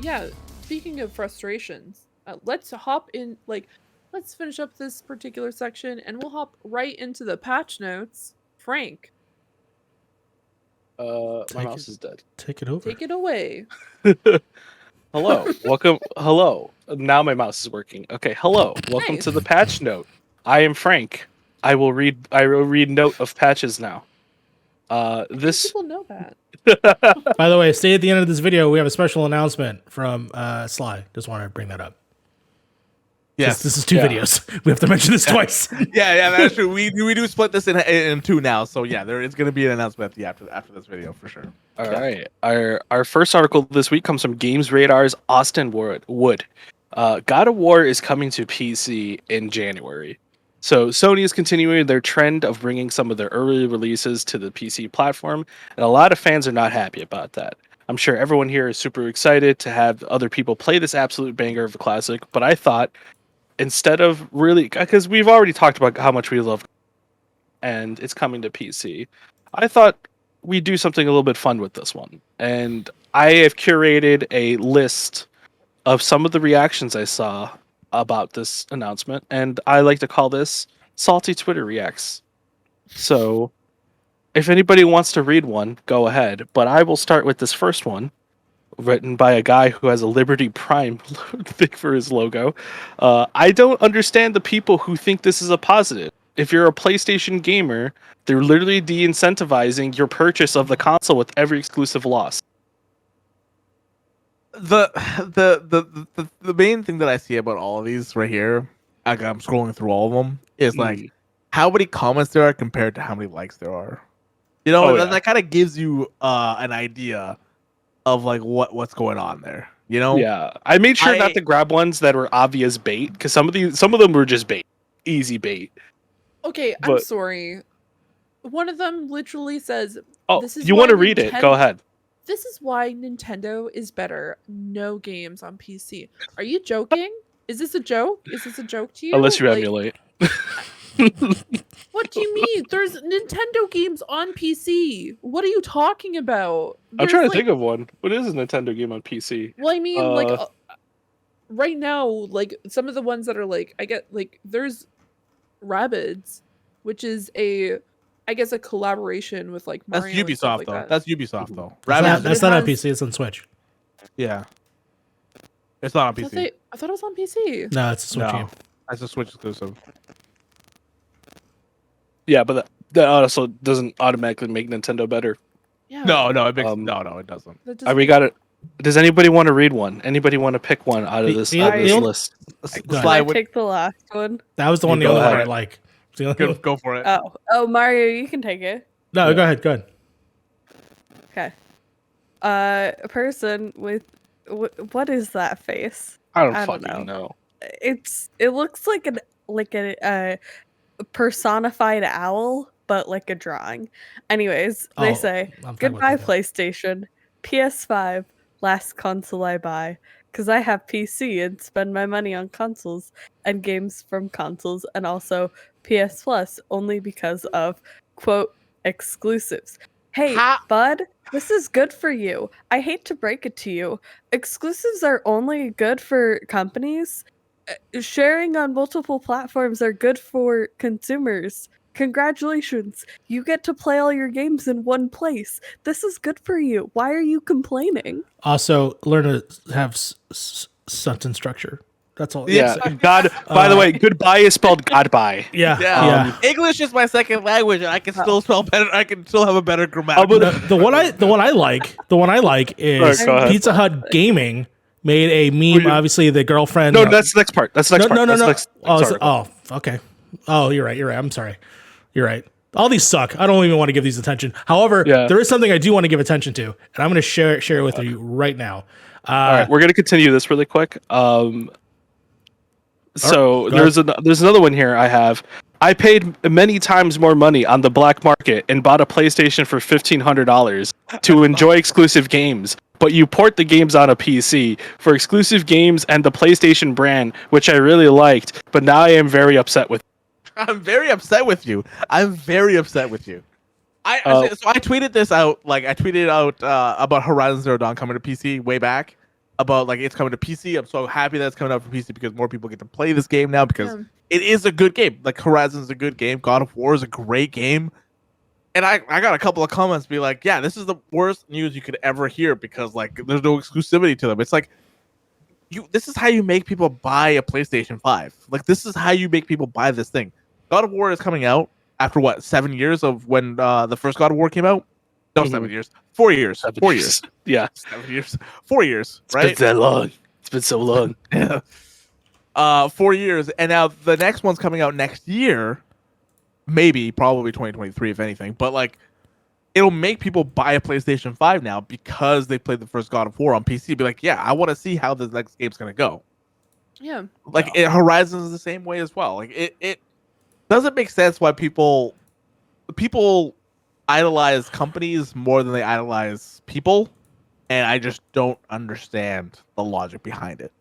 yeah, speaking of frustrations, let's hop in, let's finish up this particular section and we'll hop right into the patch notes. Frank, My mouse is dead. Take it over. take it away. Hello, welcome. Hello. Now my mouse is working. Okay, hello. Welcome Nice. to the patch note. I am Frank. I will read note of patches now. This People know that. By the way, stay at the end of this video. We have a special announcement from Sly. Just want to bring that up. Yes, This is two Yeah. videos. We have to mention this twice. yeah, that's true. We do split this in two now, so yeah, there is going to be an announcement after this video for sure. All right. Our first article this week comes from Games Radar's Austin Wood. God of War is coming to PC in January. So Sony is continuing their trend of bringing some of their early releases to the PC platform, and a lot of fans are not happy about that. I'm sure everyone here is super excited to have other people play this absolute banger of a classic, but I thought instead of really, because we've already talked about how much we love and it's coming to PC, I thought we'd do something a little bit fun with this one. And I have curated a list of some of the reactions I saw about this announcement, and I like to call this Salty Twitter Reacts. So if anybody wants to read one, go ahead. But I will start with this first one, written by a guy who has a Liberty Prime thing for his logo. I don't understand the people who think this is a positive. If you're a PlayStation gamer, they're literally de-incentivizing your purchase of the console with every exclusive loss. The main thing that I see about all of these right here, like I'm scrolling through all of them, is like how many comments there are compared to how many likes there are. You know, that kind of gives you an idea of like what's going on there. You know? Yeah, I made sure not to grab ones that were obvious bait, because some of them were just bait, easy bait. Okay, I'm sorry. One of them literally says, "Oh, this is you want to read it? Go ahead." This is why Nintendo is better. No games on PC. Are you joking? Is this a joke? Is this a joke to you? Unless you emulate. What do you mean? There's Nintendo games on PC. What are you talking about? I'm trying to think of one. What is a Nintendo game on PC? Well, I mean, right now, like some of the ones that are like, I get like, there's Rabbids, which is I guess a collaboration with like Mario. That's Ubisoft like though. that. That's Ubisoft though. That's not on PC. It's on Switch. Yeah, it's not on PC. I thought it was on PC. No, it's a Switch game. That's a Switch exclusive. Yeah, but that also doesn't automatically make Nintendo better. Yeah. No, it makes no, it doesn't. We got it. Does anybody want to read one? Anybody want to pick one out of this list? I pick the last one. That was the one. The only one I like. Go for it. Oh, Mario, you can take it. No, go ahead. Go ahead. Okay. A person with what is that face? I don't fucking know. It looks like a personified owl, but like a drawing. Anyways, they say goodbye PlayStation, PS5, last console I buy, because I have PC and spend my money on consoles and games from consoles, and also PS Plus only because of quote exclusives. Hey, bud, this is good for you. I hate to break it to you. Exclusives are only good for companies. Sharing on multiple platforms are good for consumers. Congratulations, you get to play all your games in one place. This is good for you. Why are you complaining? Also, learn to have sentence structure. That's all. Yeah. God. By the way, goodbye is spelled godbye. Yeah. English is my second language, and I can still spell better. I can still have a better grammar. The one I like is Pizza Hut Gaming made a meme. Obviously, the girlfriend. No, that's the next part. That's the next part. No. Okay. Oh, you're right. I'm sorry. You're right. All these suck. I don't even want to give these attention. However, there is something I do want to give attention to, and I'm going to share it with you right now. All right, we're going to continue this really quick. So there's another one here I have. I paid many times more money on the black market and bought a PlayStation for $1,500 to enjoy exclusive games. But you port the games on a PC for exclusive games and the PlayStation brand, which I really liked. But now I am very upset with. I'm very upset with you. So I tweeted this out. Like I tweeted out about Horizon Zero Dawn coming to PC way back, about like it's coming to PC. I'm so happy that it's coming out for PC because more people get to play this game now because it is a good game. Like Horizon is a good game. God of War is a great game. And I got a couple of comments be like, yeah, this is the worst news you could ever hear because like there's no exclusivity to them. It's like this is how you make people buy a PlayStation 5. Like this is how you make people buy this thing. God of War is coming out after what, 7 years of when the first God of War came out? No, 7 years. 4 years. 4 years. Yeah. 7 years. 4 years. Right? It's been that long. It's been so long. Yeah. 4 years. And now the next one's coming out next year. Maybe, probably 2023, if anything. But like it'll make people buy a PlayStation 5 now because they played the first God of War on PC. Be like, yeah, I want to see how the next game's gonna go. Yeah. Like Horizon is the same way as well. Like it doesn't make sense why people idolize companies more than they idolize people, and I just don't understand the logic behind it.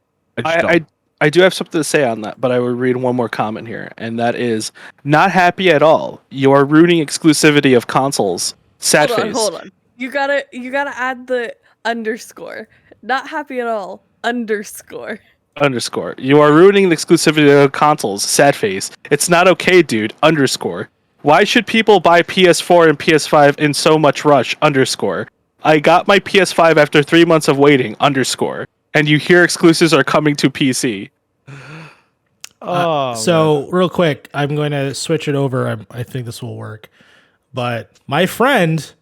I do have something to say on that, but I will read one more comment here, and that is not happy at all. You are ruining exclusivity of consoles. Sad face. Hold on. You gotta add the underscore. Not happy at all. Underscore. You are ruining the exclusivity of consoles. Sad face. It's not okay, dude. Underscore. Why should people buy PS4 and PS5 in so much rush? Underscore. I got my PS5 after 3 months of waiting. Underscore. And you hear exclusives are coming to PC. So real quick, I'm going to switch it over. I think this will work. But my friend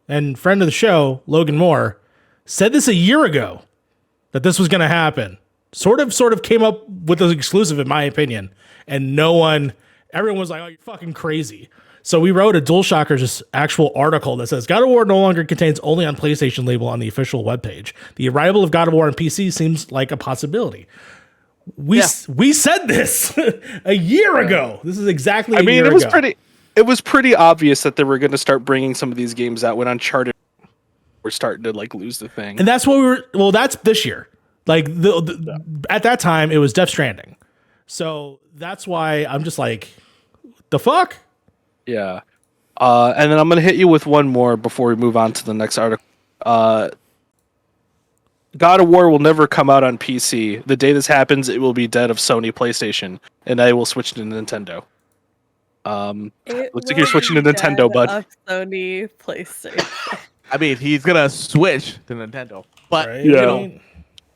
and friend of the show, Logan Moore, said this a year ago that this was going to happen. Sort of came up with an exclusive, in my opinion. And everyone was like, oh, you're fucking crazy. So we wrote a DualShockers actual article that says God of War no longer contains only on PlayStation label on the official webpage. The arrival of God of War on PC seems like a possibility. We said this a year ago. This is exactly a year ago. It was pretty obvious that they were going to start bringing some of these games out when Uncharted were starting to like lose the thing. And that's what that's this year. Like at that time it was Death Stranding. So that's why I'm just like, the fuck? Yeah. And then I'm going to hit you with one more before we move on to the next article. God of War will never come out on PC. The day this happens, it will be dead of Sony PlayStation, and I will switch to Nintendo. Looks like you're switching to Nintendo, bud. Sony PlayStation. I mean, he's gonna switch to Nintendo, but right? You know,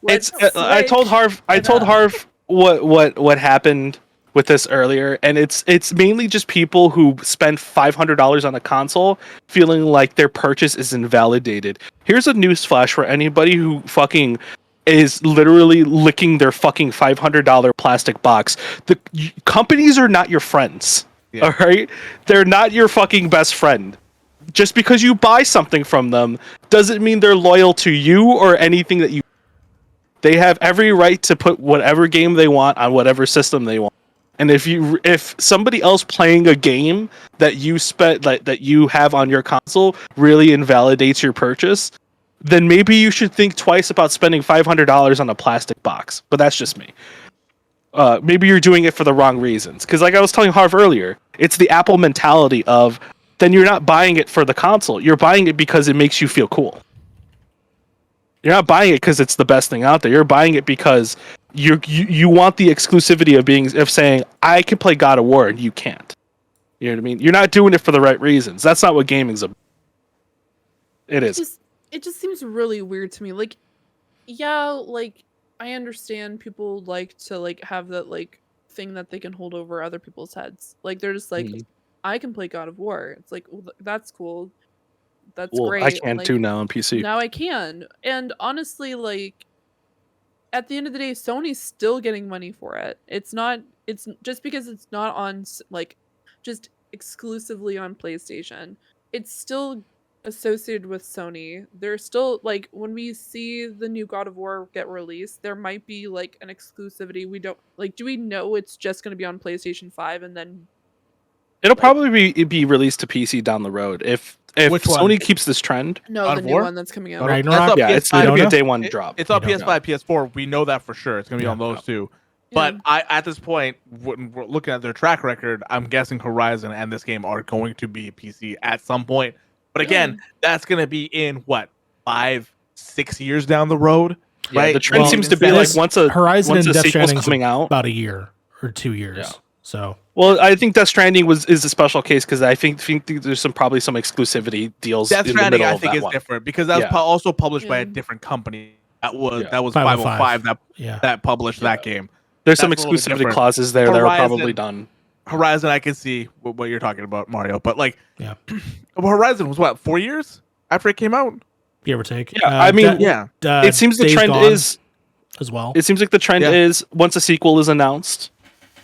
I told Harv what happened with this earlier, and it's mainly just people who spend $500 on a console feeling like their purchase is invalidated. Here's a newsflash for anybody who fucking is literally licking their fucking $500 plastic box. The companies are not your friends. Yeah. All right? They're not your fucking best friend. Just because you buy something from them doesn't mean they're loyal to you or anything that you. They have every right to put whatever game they want on whatever system they want. And if somebody else playing a game that you that you have on your console really invalidates your purchase, then maybe you should think twice about spending $500 on a plastic box. But that's just me. Maybe you're doing it for the wrong reasons. Because like I was telling Harv earlier, it's the Apple mentality of, then you're not buying it for the console. You're buying it because it makes you feel cool. You're not buying it because it's the best thing out there. You're buying it because you want the exclusivity of saying, I can play God of War and you can't. You know what I mean? You're not doing it for the right reasons. That's not what gaming's about. It is. It just seems really weird to me. Like, yeah, like I understand people like to like have that like thing that they can hold over other people's heads. Like they're just like, I can play God of War. It's like, well, that's cool. That's great. I can too now on PC. Now I can. And honestly, like at the end of the day, Sony's still getting money for it. It's just because it's not on like just exclusively on PlayStation. It's still associated with Sony. They're still like, when we see the new God of War get released, there might be like an exclusivity. We don't like, do we know it's just going to be on PlayStation 5 and then it'll probably be released to PC down the road if Sony keeps this trend. No, the new one that's coming out. It's going to be a day one drop. It's on PS5, PS4. We know that for sure. It's going to be on those two. But at this point, when we're looking at their track record, I'm guessing Horizon and this game are going to be PC at some point. But again, that's going to be in what, 5-6 years down the road. Yeah, right? the trend Well, seems to be this like once a Horizon once and a Death sequel's Stranding's coming out. about a year or 2 years. Yeah. So Well, I think Death Stranding is a special case because I think there's probably some exclusivity deals Death in the Stranding, middle I of think, that is one. different because that was Yeah. also published by Yeah. a different company. That was Yeah. 505 Yeah. that published that game. There's some That's a little bit exclusivity different. clauses there that are Horizon- probably done. Horizon, I can see what you're talking about, Mario. But like, Yeah. Horizon was what, 4 years after it came out? Give or take. Yeah, I mean, Yeah. It seems the Days trend Gone is. as well. It seems like the trend Yeah. is once a sequel is announced,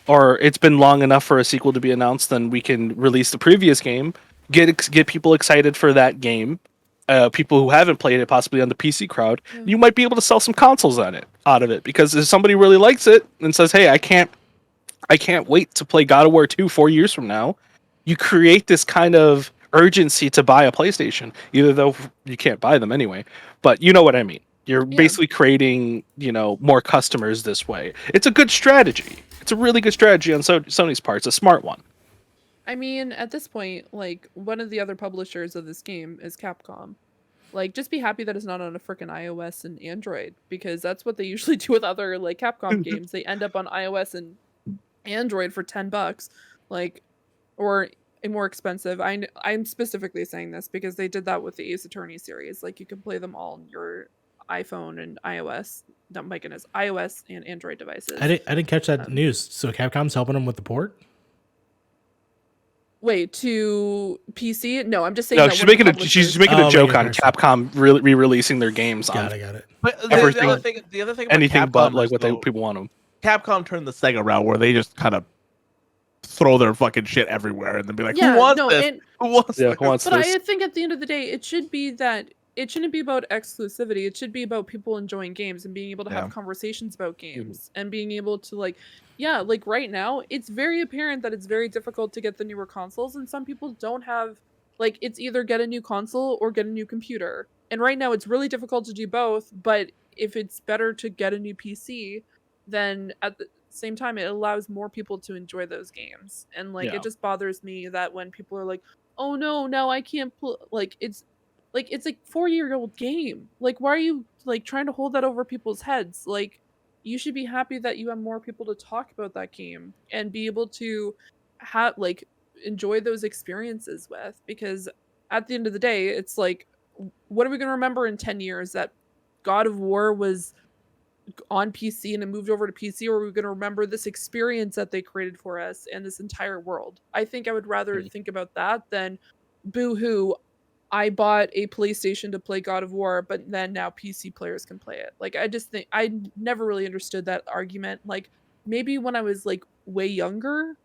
or it's been long enough for a sequel to be announced, then we can release the previous game, get people excited for that game. People who haven't played it, possibly on the PC crowd, you might be able to sell some consoles out of it because if somebody really likes it and says, "Hey, I can't wait to play God of War 2 4 years from now," you create this kind of urgency to buy a PlayStation, even though you can't buy them anyway. But you know what I mean. You're basically creating, more customers this way. It's a good strategy. It's a really good strategy on Sony's part. It's a smart one. I mean, at this point, like, one of the other publishers of this game is Capcom. Like, just be happy that it's not on a freaking iOS and Android, because that's what they usually do with other, like, Capcom games. They end up on iOS and Android for $10, like, or more expensive. I'm specifically saying this because they did that with the Ace Attorney series. Like, you can play them all on your iPhone and iOS. No, my goodness, iOS and Android devices. I didn't catch that news. So Capcom's helping them with the port? Wait, to PC? No, I'm just saying. No, that she's one of the making a publishers- joke making on a Capcom re-releasing their games Got on it. But Everything- the other thing about anything Capcom but like is, what though, people want them. Capcom turned the Sega route where they just kind of throw their fucking shit everywhere and then be like, Yeah, who wants no, this? and- Who wants Yeah, this? who wants But this? I think at the end of the day, it should be that it shouldn't be about exclusivity. It should be about people enjoying games and being able to Yeah. have conversations about games and being able to like right now, it's very apparent that it's very difficult to get the newer consoles, and some people don't have like it's either get a new console or get a new computer. And right now it's really difficult to do both, but if it's better to get a new PC, then at the same time it allows more people to enjoy those games. And like Yeah. it just bothers me that when people are like, "Oh no, now I can't it's a 4-year-old game. Like, why are you like trying to hold that over people's heads? Like, you should be happy that you have more people to talk about that game and be able to have like enjoy those experiences with, because at the end of the day, it's like, what are we going to remember in 10 years that God of War was on PC and it moved over to PC, or are we going to remember this experience that they created for us and this entire world? I think I would rather think about that than boo-hoo, I bought a PlayStation to play God of War, but then now PC players can play it. Like, I just think I never really understood that argument. Like, maybe when I was like way younger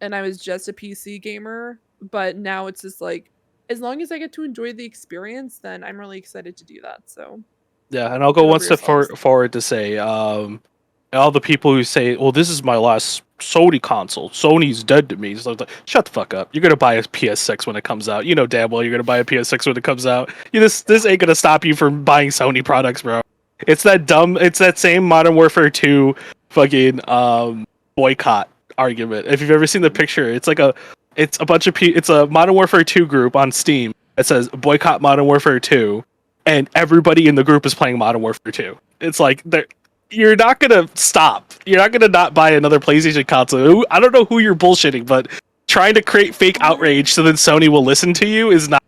and I was just a PC gamer, but now it's just like, as long as I get to enjoy the experience, then I'm really excited to do that. So Yeah, and I'll go Get one over step yourselves. forward to say, all the people who say, "Well, this is my last Sony console. Sony's dead to me." So it's like, shut the fuck up. You're gonna buy a PS6 when it comes out. You know damn well you're gonna buy a PS6 when it comes out. This ain't gonna stop you from buying Sony products, bro. It's that same Modern Warfare 2 fucking boycott argument. If you've ever seen the picture, it's a bunch of it's a Modern Warfare 2 group on Steam that says boycott Modern Warfare 2, and everybody in the group is playing Modern Warfare 2. It's like you're not gonna stop. You're not gonna not buy another PlayStation console. I don't know who you're bullshitting, but trying to create fake outrage so then Sony will listen to you is not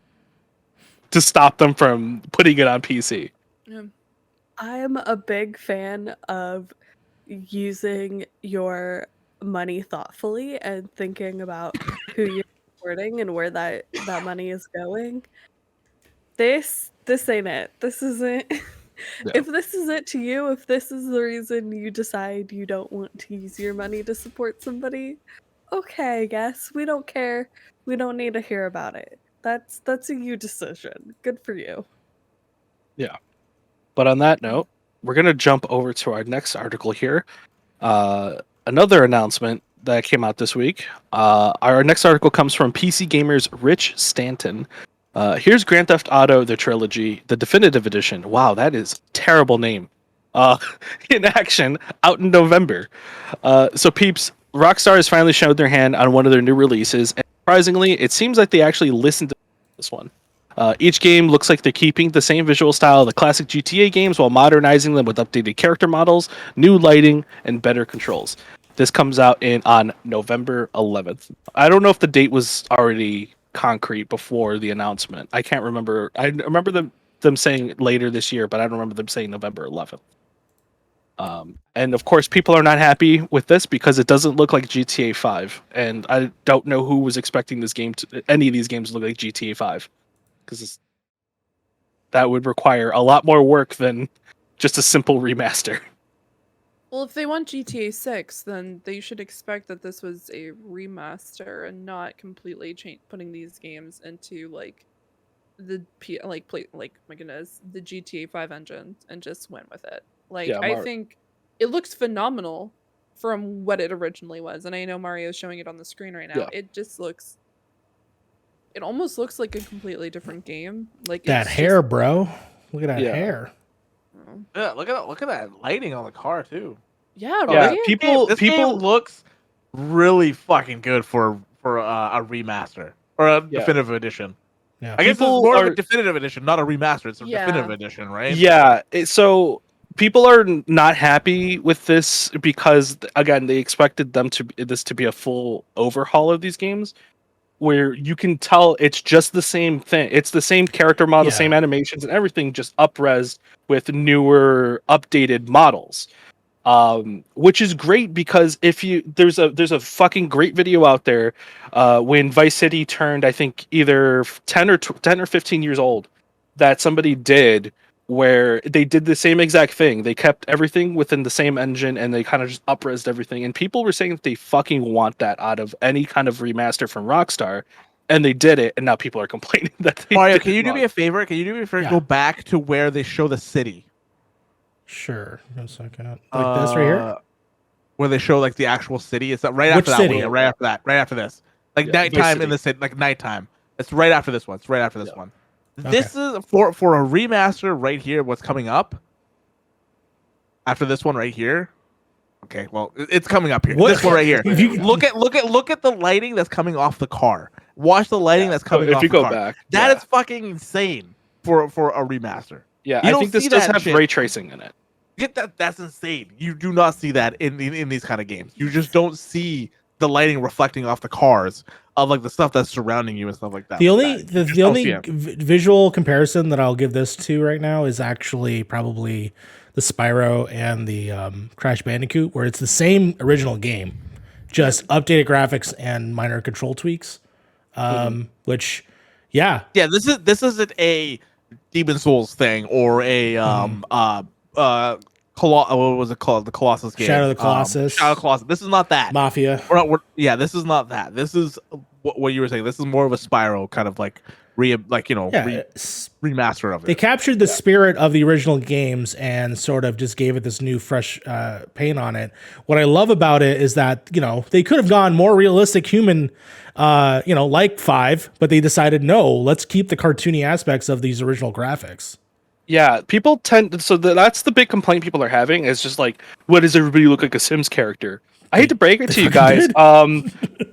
to stop them from putting it on PC. yeah. I'm a big fan of using your money thoughtfully and thinking about who you're supporting and where that money is going. This ain't it. This isn't. Yeah. If this is it to you, if this is the reason you decide you don't want to use your money to support somebody, okay, I guess. We don't care. We don't need to hear about it. That's a you decision. Good for you. But on that note, we're gonna jump over to our next article here. Another announcement that came out this week. Our next article comes from PC Gamer's Rich Stanton. Here's Grand Theft Auto: The Trilogy, the definitive edition. Wow, that is a terrible name. In action, out in November. So peeps, Rockstar has finally showed their hand on one of their new releases, and surprisingly, it seems like they actually listened to this one. Each game looks like they're keeping the same visual style of the classic GTA games while modernizing them with updated character models, new lighting, and better controls. This comes out on November 11th. I don't know if the date was already concrete before the announcement. I can't remember. I remember them saying later this year, but I don't remember them saying November 11th. And of course, people are not happy with this because it doesn't look like GTA 5, and I don't know who was expecting this game any of these games to look like GTA 5, because that would require a lot more work than just a simple remaster. Well, if they want GTA 6, then they should expect that this was a remaster and not completely putting these games into like the my goodness, the GTA 5 engine and just went with it. Like, yeah, I think it looks phenomenal from what it originally was, and I know Mario's showing it on the screen right now. Yeah. It almost looks like a completely different game. Like that hair, bro. Look at that hair. Yeah, look at that lighting on the car too. Yeah, right. This game looks really fucking good for a remaster or a definitive edition. Yeah, I guess it's more of a definitive edition, not a remaster. It's a definitive edition, right? Yeah. So people are not happy with this because, again, they expected this to be a full overhaul of these games, where you can tell it's just the same thing. It's the same character model, same animations and everything, just up-res with newer, updated models. Which is great because there's a fucking great video out there when Vice City turned, I think, either 10 or 15 years old, that somebody did, where they did the same exact thing. They kept everything within the same engine and they kind of just up-resed everything. And people were saying that they fucking want that out of any kind of remaster from Rockstar. And they did it, and now people are complaining that they Mario, can you do me a favor? Go back to where they show the city? Sure. 1 second. Like this right here? Where they show like the actual city. It's right after that one. Right after that. Right after this. Like nighttime in the city. Like nighttime. It's right after this one. It's right after this one. Okay. This is for a remaster right here. What's coming up after this one right here? Okay, well, it's coming up here. What? This one right here. Look at the lighting that's coming off the car. Watch the lighting that's coming off the car. If you go back, that is fucking insane for a remaster. Yeah, I think this does have ray tracing in it. That's insane. You do not see that in these kind of games. You just don't see the lighting reflecting off the cars of like the stuff that's surrounding you and stuff like that. The only visual comparison that I'll give this to right now is actually probably the Spyro and the Crash Bandicoot, where it's the same original game, just updated graphics and minor control tweaks. Which, this isn't a Demon Souls thing or a what was it called? The Colossus game. Shadow of the Colossus. Shadow of the Colossus. This is not that. Mafia. This is not that. This is what you were saying. This is more of a Spyro kind of like remaster of it. They captured the spirit of the original games and sort of just gave it this new fresh paint on it. What I love about it is that, they could have gone more realistic human, like 5, but they decided, no, let's keep the cartoony aspects of these original graphics. Yeah, people that's the big complaint people are having, is just like, what does everybody look like a Sims character? I hate to break it to you guys.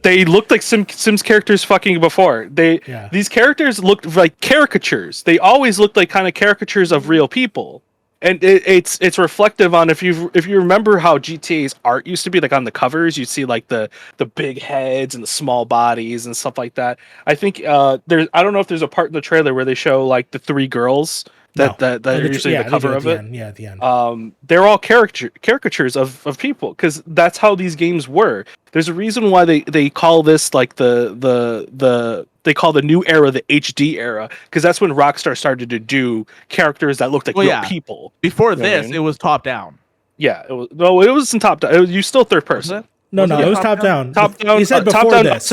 They looked like Sims characters fucking before. These characters looked like caricatures. They always looked like kind of caricatures of real people. And it's reflective on, if you remember how GTA's art used to be, like on the covers, you'd see like the big heads and the small bodies and stuff like that. I think I don't know if there's a part in the trailer where they show like the 3 girls that are usually the cover of it. Yeah, at the end. They're all caricatures of people, because that's how these games were. There's a reason why they call this like they call the new era the HD era, because that's when Rockstar started to do characters that looked like real people. Before this, it was top down. Yeah, it wasn't top down. You still third person. No, it was top down. Top down. He said before this.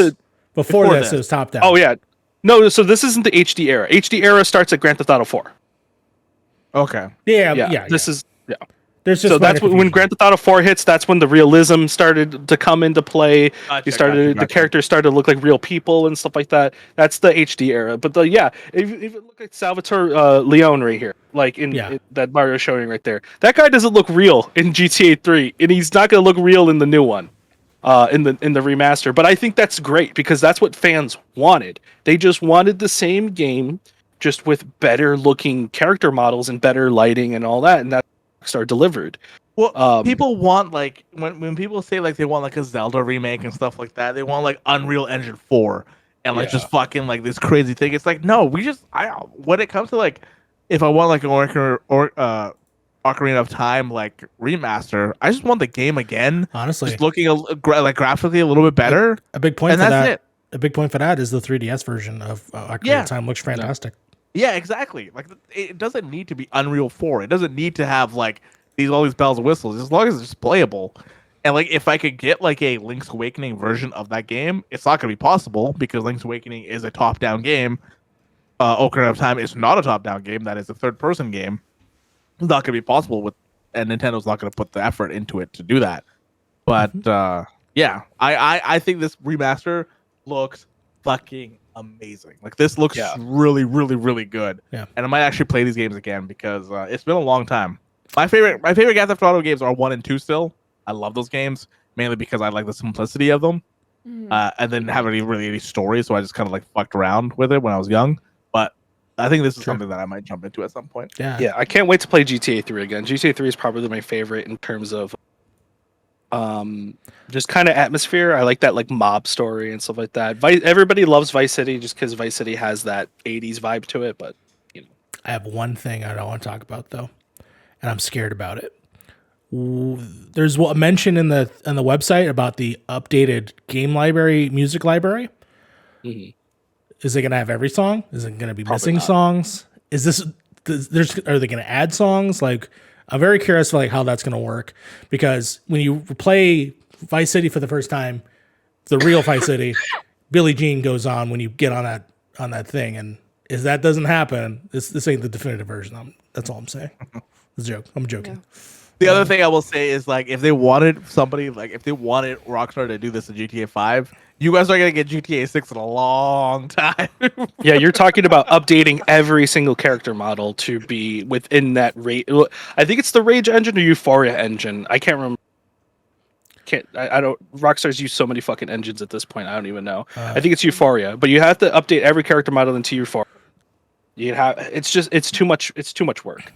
Before this, it was top down. Oh yeah, no. So this isn't the HD era. HD era starts at Grand Theft Auto 4. Okay. Yeah. This is There's just that's when Grand Theft Auto 4 hits. That's when the realism started to come into play. The characters started to look like real people and stuff like that. That's the HD era. But if you look at Salvatore Leone right here, like in that Mario showing right there, that guy doesn't look real in GTA 3, and he's not going to look real in the new one, in the remaster. But I think that's great, because that's what fans wanted. They just wanted the same game just with better looking character models and better lighting and all that, and that Rockstar delivered. Well, people want like when people say like they want like a Zelda remake and stuff like that, they want like Unreal Engine 4 and like just fucking like this crazy thing. It's like no, when it comes to like if I want like an Ocarina of Time like remaster, I just want the game again. Honestly, just looking like graphically a little bit better. A big point and for that's that. It. A big point for that is the 3DS version of Ocarina of Time looks fantastic. Yeah, exactly. Like it doesn't need to be Unreal 4. It doesn't need to have like all these bells and whistles as long as it's playable. And like if I could get like a Link's Awakening version of that game, it's not going to be possible because Link's Awakening is a top-down game. Ocarina of Time is not a top-down game. That is a third-person game. It's not going to be possible and Nintendo's not going to put the effort into it to do that. But yeah, I think this remaster looks fucking amazing. Like this looks really, really, really good. Yeah. And I might actually play these games again because it's been a long time. My favorite Grand Theft Auto games are 1 and 2 still. I love those games mainly because I like the simplicity of them. And then have any story, so I just kind of like fucked around with it when I was young. But I think this is something that I might jump into at some point. Yeah, I can't wait to play GTA 3 again. GTA 3 is probably my favorite in terms of just kind of atmosphere. I like that like mob story and stuff like that. Everybody loves Vice City just because Vice City has that 80s vibe to it, but you know. I have one thing I don't want to talk about though, and I'm scared about it. There's a mention in the website about the updated game library, music library. Mm-hmm. Is it gonna have every song? Is it gonna be Probably missing not. songs? Are they gonna add songs? Like, I'm very curious for like how that's gonna work, because when you play Vice City for the first time, the real Vice City, Billie Jean goes on when you get on that thing, and if that doesn't happen, this ain't the definitive version. That's all I'm saying. It's a joke. I'm joking. Yeah. The other thing I will say is like if they wanted Rockstar to do this in GTA 5, you guys are gonna get GTA 6 in a long time. Yeah, you're talking about updating every single character model to be within that rate. I think it's the Rage engine or Euphoria engine. I can't remember. I don't. Rockstar's used so many fucking engines at this point. I don't even know. I think it's Euphoria, but you have to update every character model into Euphoria. It's too much. It's too much work.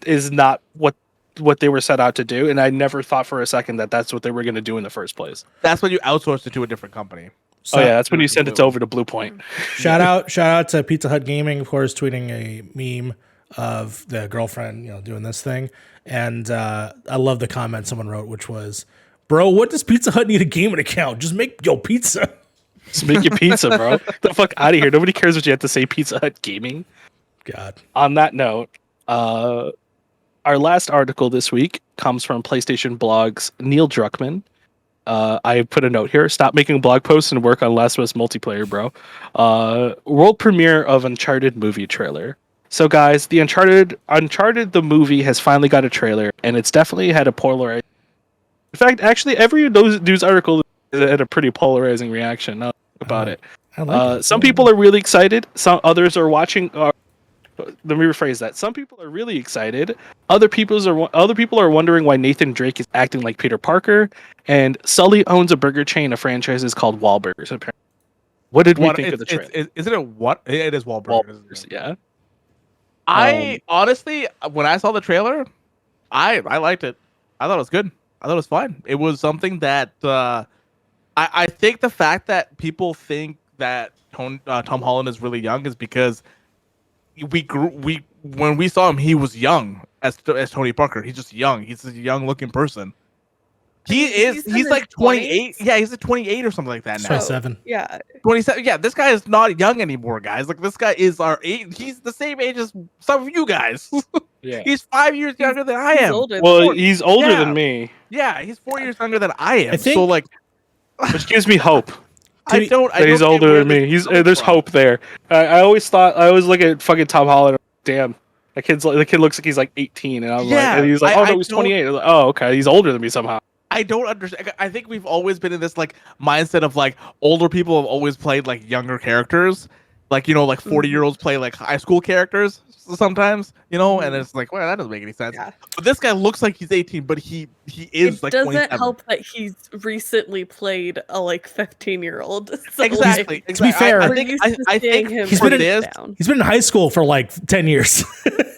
Is not what they were set out to do, and I never thought for a second that that's what they were going to do in the first place. That's when you outsource it to a different company. So, that's when you send it over to Blue Point. Shout out to Pizza Hut Gaming, of course, tweeting a meme of the girlfriend, doing this thing, and I love the comment someone wrote, which was, "Bro, what does Pizza Hut need a gaming account? Just make your pizza." Just make your pizza, bro. Get the fuck out of here. Nobody cares what you have to say. Pizza Hut Gaming. God. On that note, our last article this week comes from PlayStation Blog's Neil Druckmann. I put a note here. Stop making blog posts and work on Last of Us multiplayer, bro. World premiere of Uncharted movie trailer. So, guys, the Uncharted the movie has finally got a trailer, and it's definitely had a polarizing. In fact, actually, every news article had a pretty polarizing reaction about it. I like it. Some people are really excited. Some others are watching. Let me rephrase that. Some people are really excited. Other people are wondering why Nathan Drake is acting like Peter Parker, and Sully owns a burger chain of franchises called Wahlburgers. Apparently, what did we think of the trailer? Isn't it what? It is Wahlburgers. Yeah. I honestly, when I saw the trailer, I liked it. I thought it was good. I thought it was fine. It was something that I think the fact that people think that Tom Holland is really young is because when we saw him, he was young as Tony Parker. He's just young. He's a young looking person. He's like 28. Yeah, he's like 28 or something like that now. 27. Yeah. 27. Yeah, this guy is not young anymore, guys. Like this guy is our age. He's the same age as some of you guys. Yeah. He's 5 years younger than I am. He's older than me. Yeah, he's 4 years younger than I am. I think- So like, Which gives me hope. I don't. He's older than me. There's hope there. I always look at fucking Tom Holland. Damn, the kid looks like he's like 18, and I'm like, and he's like, he's 28. I'm like, oh, okay, he's older than me somehow. I don't understand. I think we've always been in this like mindset of like older people have always played like younger characters. like 40-year-olds play like high school characters sometimes, and it's like, well, that doesn't make any sense. Yeah. But this guy looks like he's 18, but he is It like doesn't 27. help that he's recently played a 15-year-old. So Exactly. To be fair, I think he's been in high school for like 10 years.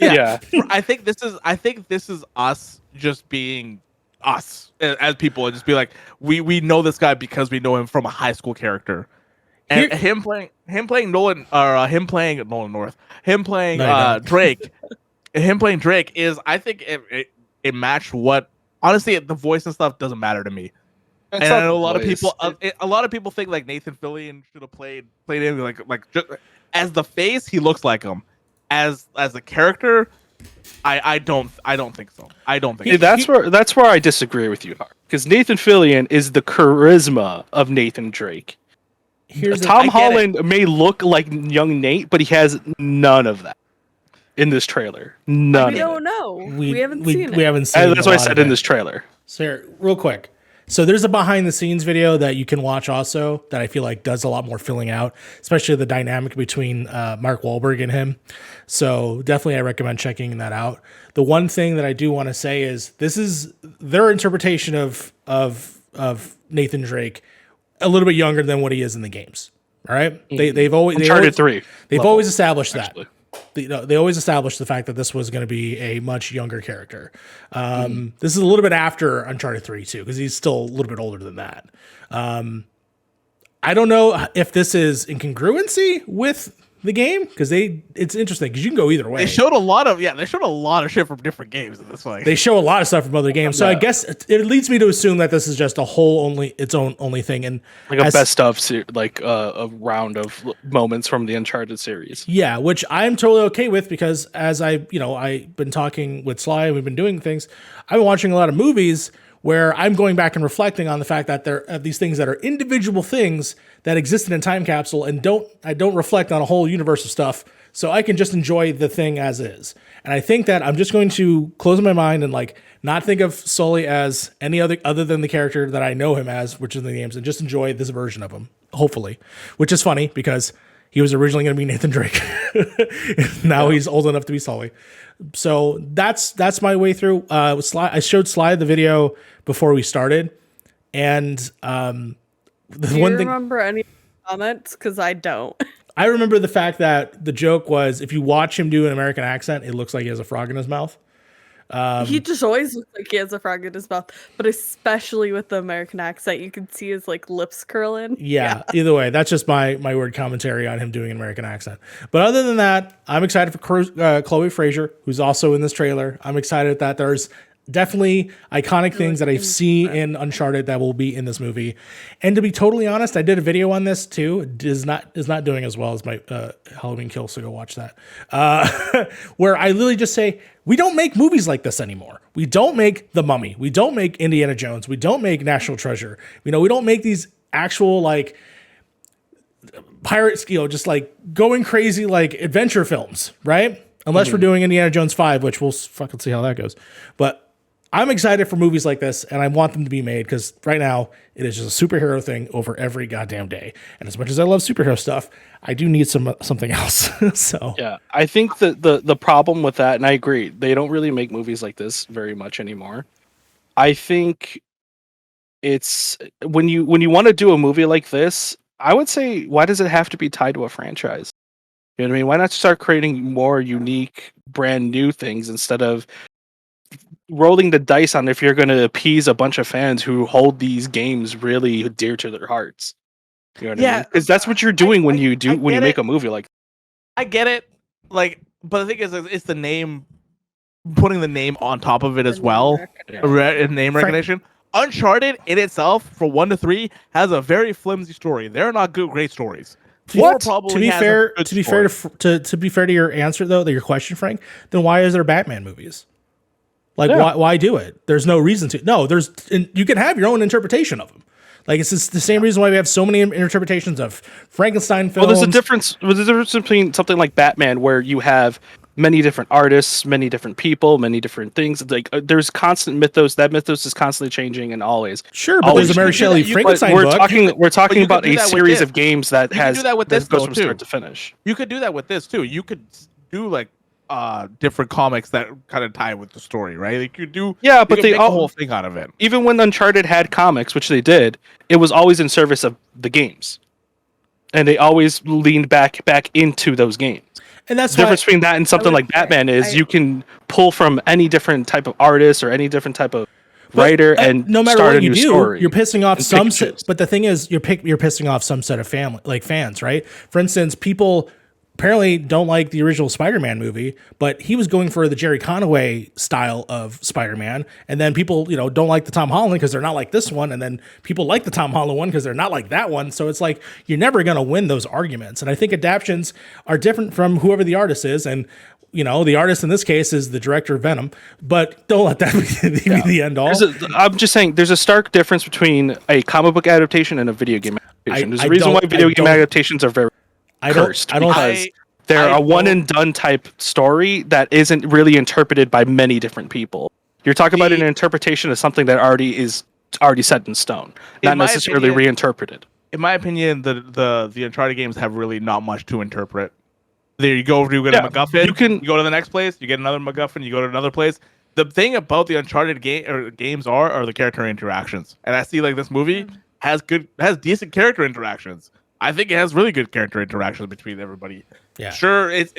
Yeah. I think this is us just being us as people, and just be like, we know this guy because we know him from a high school character. And him playing Nolan, or him playing Nolan North, him playing Drake, him playing Drake is, I think it matched what, honestly, the voice and stuff doesn't matter to me. And I know a lot of people think like Nathan Fillion should have played him like just, as the face, he looks like him. As a character, I don't think so. I don't think that's where I disagree with you, Harv, because Nathan Fillion is the charisma of Nathan Drake. Tom Holland may look like young Nate, but he has none of that in this trailer. None. We don't know. We haven't seen it. We haven't seen it. That's what I said in this trailer. So here, real quick. So there's a behind the scenes video that you can watch also that I feel like does a lot more filling out, especially the dynamic between Mark Wahlberg and him. So definitely I recommend checking that out. The one thing that I do want to say is this is their interpretation of Nathan Drake, a little bit younger than what he is in the games. All right. They've always Uncharted 3. They've always established that. They always established the fact that this was going to be a much younger character. This is a little bit after Uncharted 3 too, because he's still a little bit older than that. I don't know if this is in congruency with the game, because it's interesting because you can go either way. They showed a lot of shit from different games in this one. They show a lot of stuff from other games, so I guess it leads me to assume that this is just its own thing, and like a best of a round of moments from the Uncharted series. Yeah, which I'm totally okay with, because as I've been talking with Sly, we've been doing things. I've been watching a lot of movies where I'm going back and reflecting on the fact that there are these things that are individual things that existed in time capsule, and I don't reflect on a whole universe of stuff, so I can just enjoy the thing as is. And I think that I'm just going to close my mind and not think of Sully as any other than the character that I know him as, which is in the games, and just enjoy this version of him, hopefully. Which is funny because he was originally going to be Nathan Drake. Now he's old enough to be Sully. So that's my way through. I showed Sly the video before we started, and Do you remember any comments? Because I don't. I remember the fact that the joke was, if you watch him do an American accent, it looks like he has a frog in his mouth. He just always looks like he has a frog in his mouth, but especially with the American accent, you can see his lips curling. Yeah. Either way, that's just my word commentary on him doing an American accent. But other than that, I'm excited for Chloe Fraser, who's also in this trailer. I'm excited that there's definitely iconic things that I've seen in Uncharted that will be in this movie. And to be totally honest, I did a video on this too. It is not doing as well as my Halloween Kills, so go watch that. Where I literally just say, we don't make movies like this anymore. We don't make The Mummy. We don't make Indiana Jones. We don't make National Treasure. We don't make these actual pirates, just going crazy adventure films, right? Unless we're doing Indiana Jones 5, which we'll fucking see how that goes. But I'm excited for movies like this, and I want them to be made, because right now it is just a superhero thing over every goddamn day. And as much as I love superhero stuff, I do need something else. So yeah, I think the problem with that, and I agree, they don't really make movies like this very much anymore. I think it's when you want to do a movie like this, I would say, why does it have to be tied to a franchise? You know what I mean? Why not start creating more unique, brand new things instead of rolling the dice on if you're going to appease a bunch of fans who hold these games really dear to their hearts? You know what I mean? Because that's what you're doing when you make a movie like. I get it, but the thing is, it's the name, putting the name on top of it as well, name recognition. Uncharted in itself, for 1 to 3, has a very flimsy story. They're not great stories. What? To be fair to your answer though, your question, Frank, then why is there Batman movies? Why do it? There's no reason to. No, you can have your own interpretation of them. It's just the same reason why we have so many interpretations of Frankenstein films. Well, there's a difference between something like Batman, where you have many different artists, many different people, many different things. Like there's constant mythos. That mythos is constantly changing and always. Sure, but there's a Mary Shelley Frankenstein book. We're talking about a series of games that has that goes from start to finish. You could do that with this too. You could do like different comics that kind of tie with the story, right? Like you do. Yeah, but they make the whole thing out of it. Even when Uncharted had comics, which they did, it was always in service of the games, and they always leaned back into those games. And that's the difference between that and something like Batman is you can pull from any different type of artist or any different type of writer and no matter start what a you new do, story. you're pissing off some but the thing is you're pissing off some set of fans, right? For instance, people apparently don't like the original Spider-Man movie, but he was going for the Jerry Conway style of Spider-Man, and then people, don't like the Tom Holland because they're not like this one, and then people like the Tom Holland one because they're not like that one. So it's like you're never going to win those arguments. And I think adaptions are different from whoever the artist is, and the artist in this case is the director of Venom, but don't let that be the end all. I'm just saying there's a stark difference between a comic book adaptation and a video game adaptation. There's a reason why video game adaptations are very cursed. They're a one and done type story that isn't really interpreted by many different people. You're talking about an interpretation of something that already set in stone, not necessarily reinterpreted. In my opinion, the Uncharted games have really not much to interpret. There you go, you get a MacGuffin, you go to the next place, you get another MacGuffin, you go to another place. The thing about the Uncharted games are the character interactions. And I see like this movie has decent character interactions. I think it has really good character interactions between everybody. Yeah. Sure, it's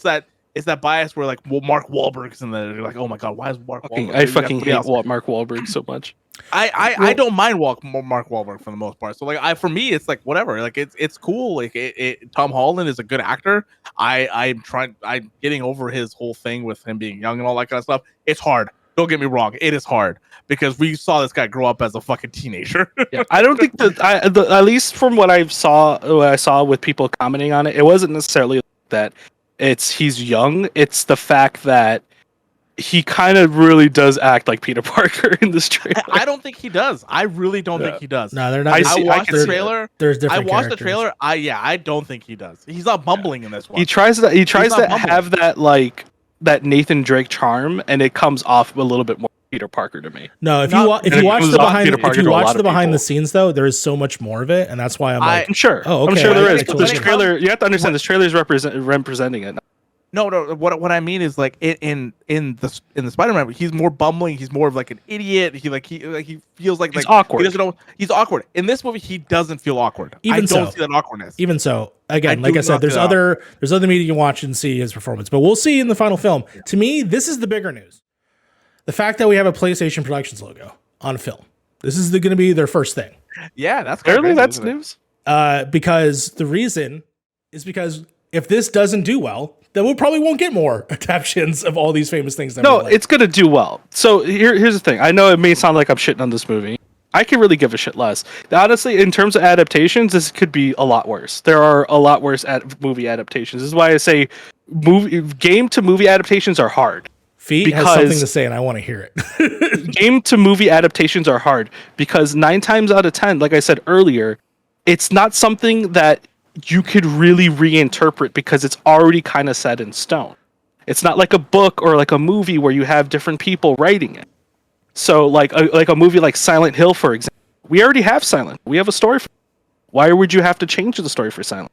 that bias where like Mark Wahlberg's in there. You're like, oh my god, why is Mark Wahlberg? I fucking hate Mark Wahlberg so much. I don't mind Mark Wahlberg for the most part. So like for me, it's like whatever. Like it's cool. Like Tom Holland is a good actor. I'm getting over his whole thing with him being young and all that kind of stuff. It's hard. Don't get me wrong. It is hard because we saw this guy grow up as a fucking teenager. Yeah, I don't think at least from what I saw with people commenting on it, it wasn't necessarily that he's young. It's the fact that he kind of really does act like Peter Parker in this trailer. I don't think he does. I really don't think he does. No, they're not. I watched the trailer. There's different. I watched the trailer. I don't think he does. He's not bumbling in this one. He tries to have that like that Nathan Drake charm, and it comes off a little bit more Peter Parker to me. No, if you watch the behind the scenes though, there is so much more of it, and that's why I'm sure. Oh, okay. I'm sure there is. But this trailer, you have to understand, this trailer is representing it. No. What I mean is like in the Spider-Man, he's more bumbling. He's more of like an idiot. He feels like he's awkward. He doesn't know. He's awkward. In this movie, he doesn't feel awkward. I don't see that awkwardness. Even so, again, like I said, there's other media you can watch and see his performance, but we'll see in the final film. Yeah. To me, this is the bigger news: the fact that we have a PlayStation Productions logo on film. This is going to be their first thing. Yeah, that's clearly that's news. Because the reason is because if this doesn't do well, then we probably won't get more adaptations of all these famous things. It's going to do well. So here's the thing. I know it may sound like I'm shitting on this movie. I could really give a shit less. Honestly, in terms of adaptations, this could be a lot worse. There are a lot worse movie adaptations. This is why I say game to movie adaptations are hard. Feet has something to say, and I want to hear it. Game to movie adaptations are hard because 9 times out of 10, like I said earlier, it's not something that you could really reinterpret because it's already kind of set in stone. It's not like a book or like a movie where you have different people writing it. So like a movie like Silent Hill, for example, we already have Silent. We have a story. Why would you have to change the story for Silent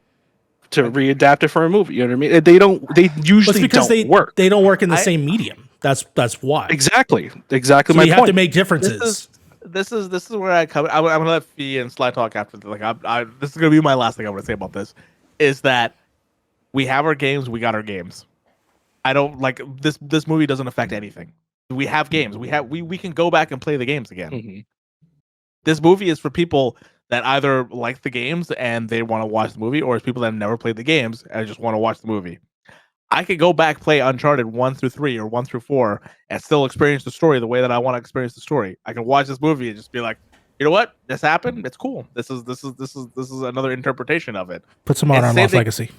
to readapt it for a movie? You know what I mean? They don't. They usually don't work. They don't work in the same medium. That's why. Exactly. So my point. You have to make differences. This is where I come. I'm gonna let Fee and Sly talk after. Like this is gonna be my last thing I want to say about this. Is that we have our games. We got our games. I don't like this. This movie doesn't affect anything. We have games. We can go back and play the games again. Mm-hmm. This movie is for people that either like the games and they want to watch the movie, or it's people that have never played the games and just want to watch the movie. I could go back, play Uncharted 1 through 3 or 1 through 4 and still experience the story the way that I want to experience the story. I can watch this movie and just be like, you know what? This happened. It's cool. This is another interpretation of it. Put some on Lost Legacy.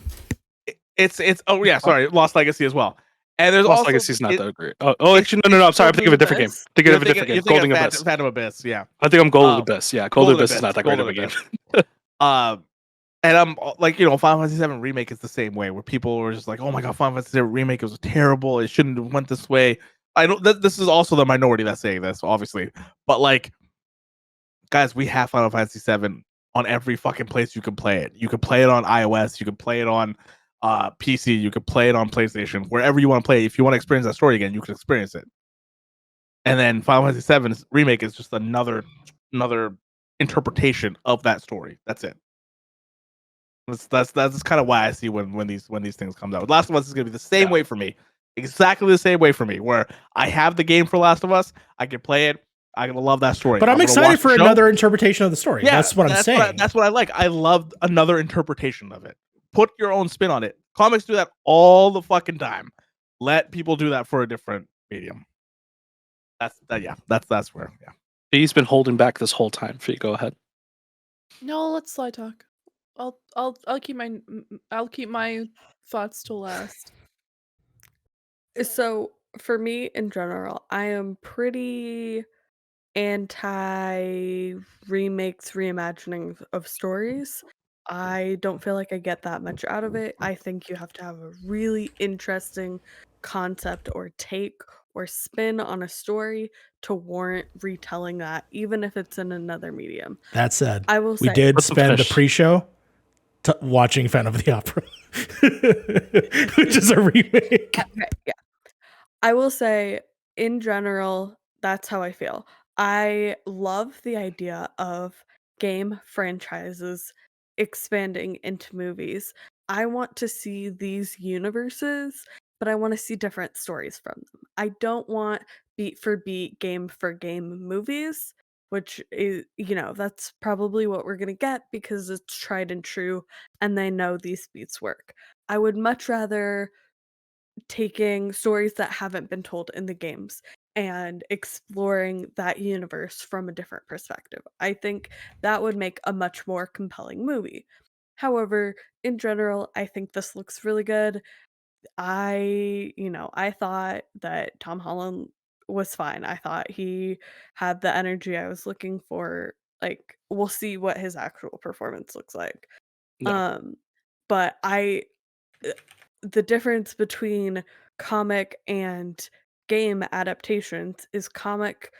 It's Lost Legacy as well. And there's Lost Legacy's not that great. Oh, actually, no. I'm sorry. I'm thinking of a different game. Thinking of a different game. Golden Abyss. Phantom Abyss. Yeah. I think I'm Golden Abyss. Yeah, Golden Abyss is not that great of a game. And I'm like, Final Fantasy VII Remake is the same way, where people were just like, "Oh my god, Final Fantasy VII Remake was terrible. It shouldn't have went this way." I don't. This is also the minority that's saying this, obviously, but like, guys, we have Final Fantasy VII on every fucking place you can play it. You can play it on iOS. You can play it on PC. You can play it on PlayStation. Wherever you want to play it. If you want to experience that story again, you can experience it. And then Final Fantasy VII Remake is just another interpretation of that story. That's it. That's kind of why I see when these things come out. Last of Us is gonna be the same way for me, exactly the same way for me. Where I have the game for Last of Us, I can play it. I'm gonna love that story. But I'm excited for another interpretation of the story. Yeah, that's what I'm saying. That's what I like. I love another interpretation of it. Put your own spin on it. Comics do that all the fucking time. Let people do that for a different medium. That's where. Yeah. He's been holding back this whole time. For you, go ahead. No, let's slide talk. I'll keep my thoughts to last. So for me in general, I am pretty anti remakes, reimagining of stories. I don't feel like I get that much out of it. I think you have to have a really interesting concept or take or spin on a story to warrant retelling that, even if it's in another medium. That said, I will say, we did spend the pre-show watching Phantom of the Opera, which is a remake. Okay, yeah. I will say, in general, that's how I feel. I love the idea of game franchises expanding into movies. I want to see these universes, but I want to see different stories from them. I don't want beat for beat, game for game movies, which is, that's probably what we're going to get because it's tried and true and they know these beats work. I would much rather taking stories that haven't been told in the games and exploring that universe from a different perspective. I think that would make a much more compelling movie. However, in general, I think this looks really good. I thought that Tom Holland was fine. I thought he had the energy I was looking for. Like, we'll see what his actual performance looks like. Yeah. But the difference between comic and game adaptations is comic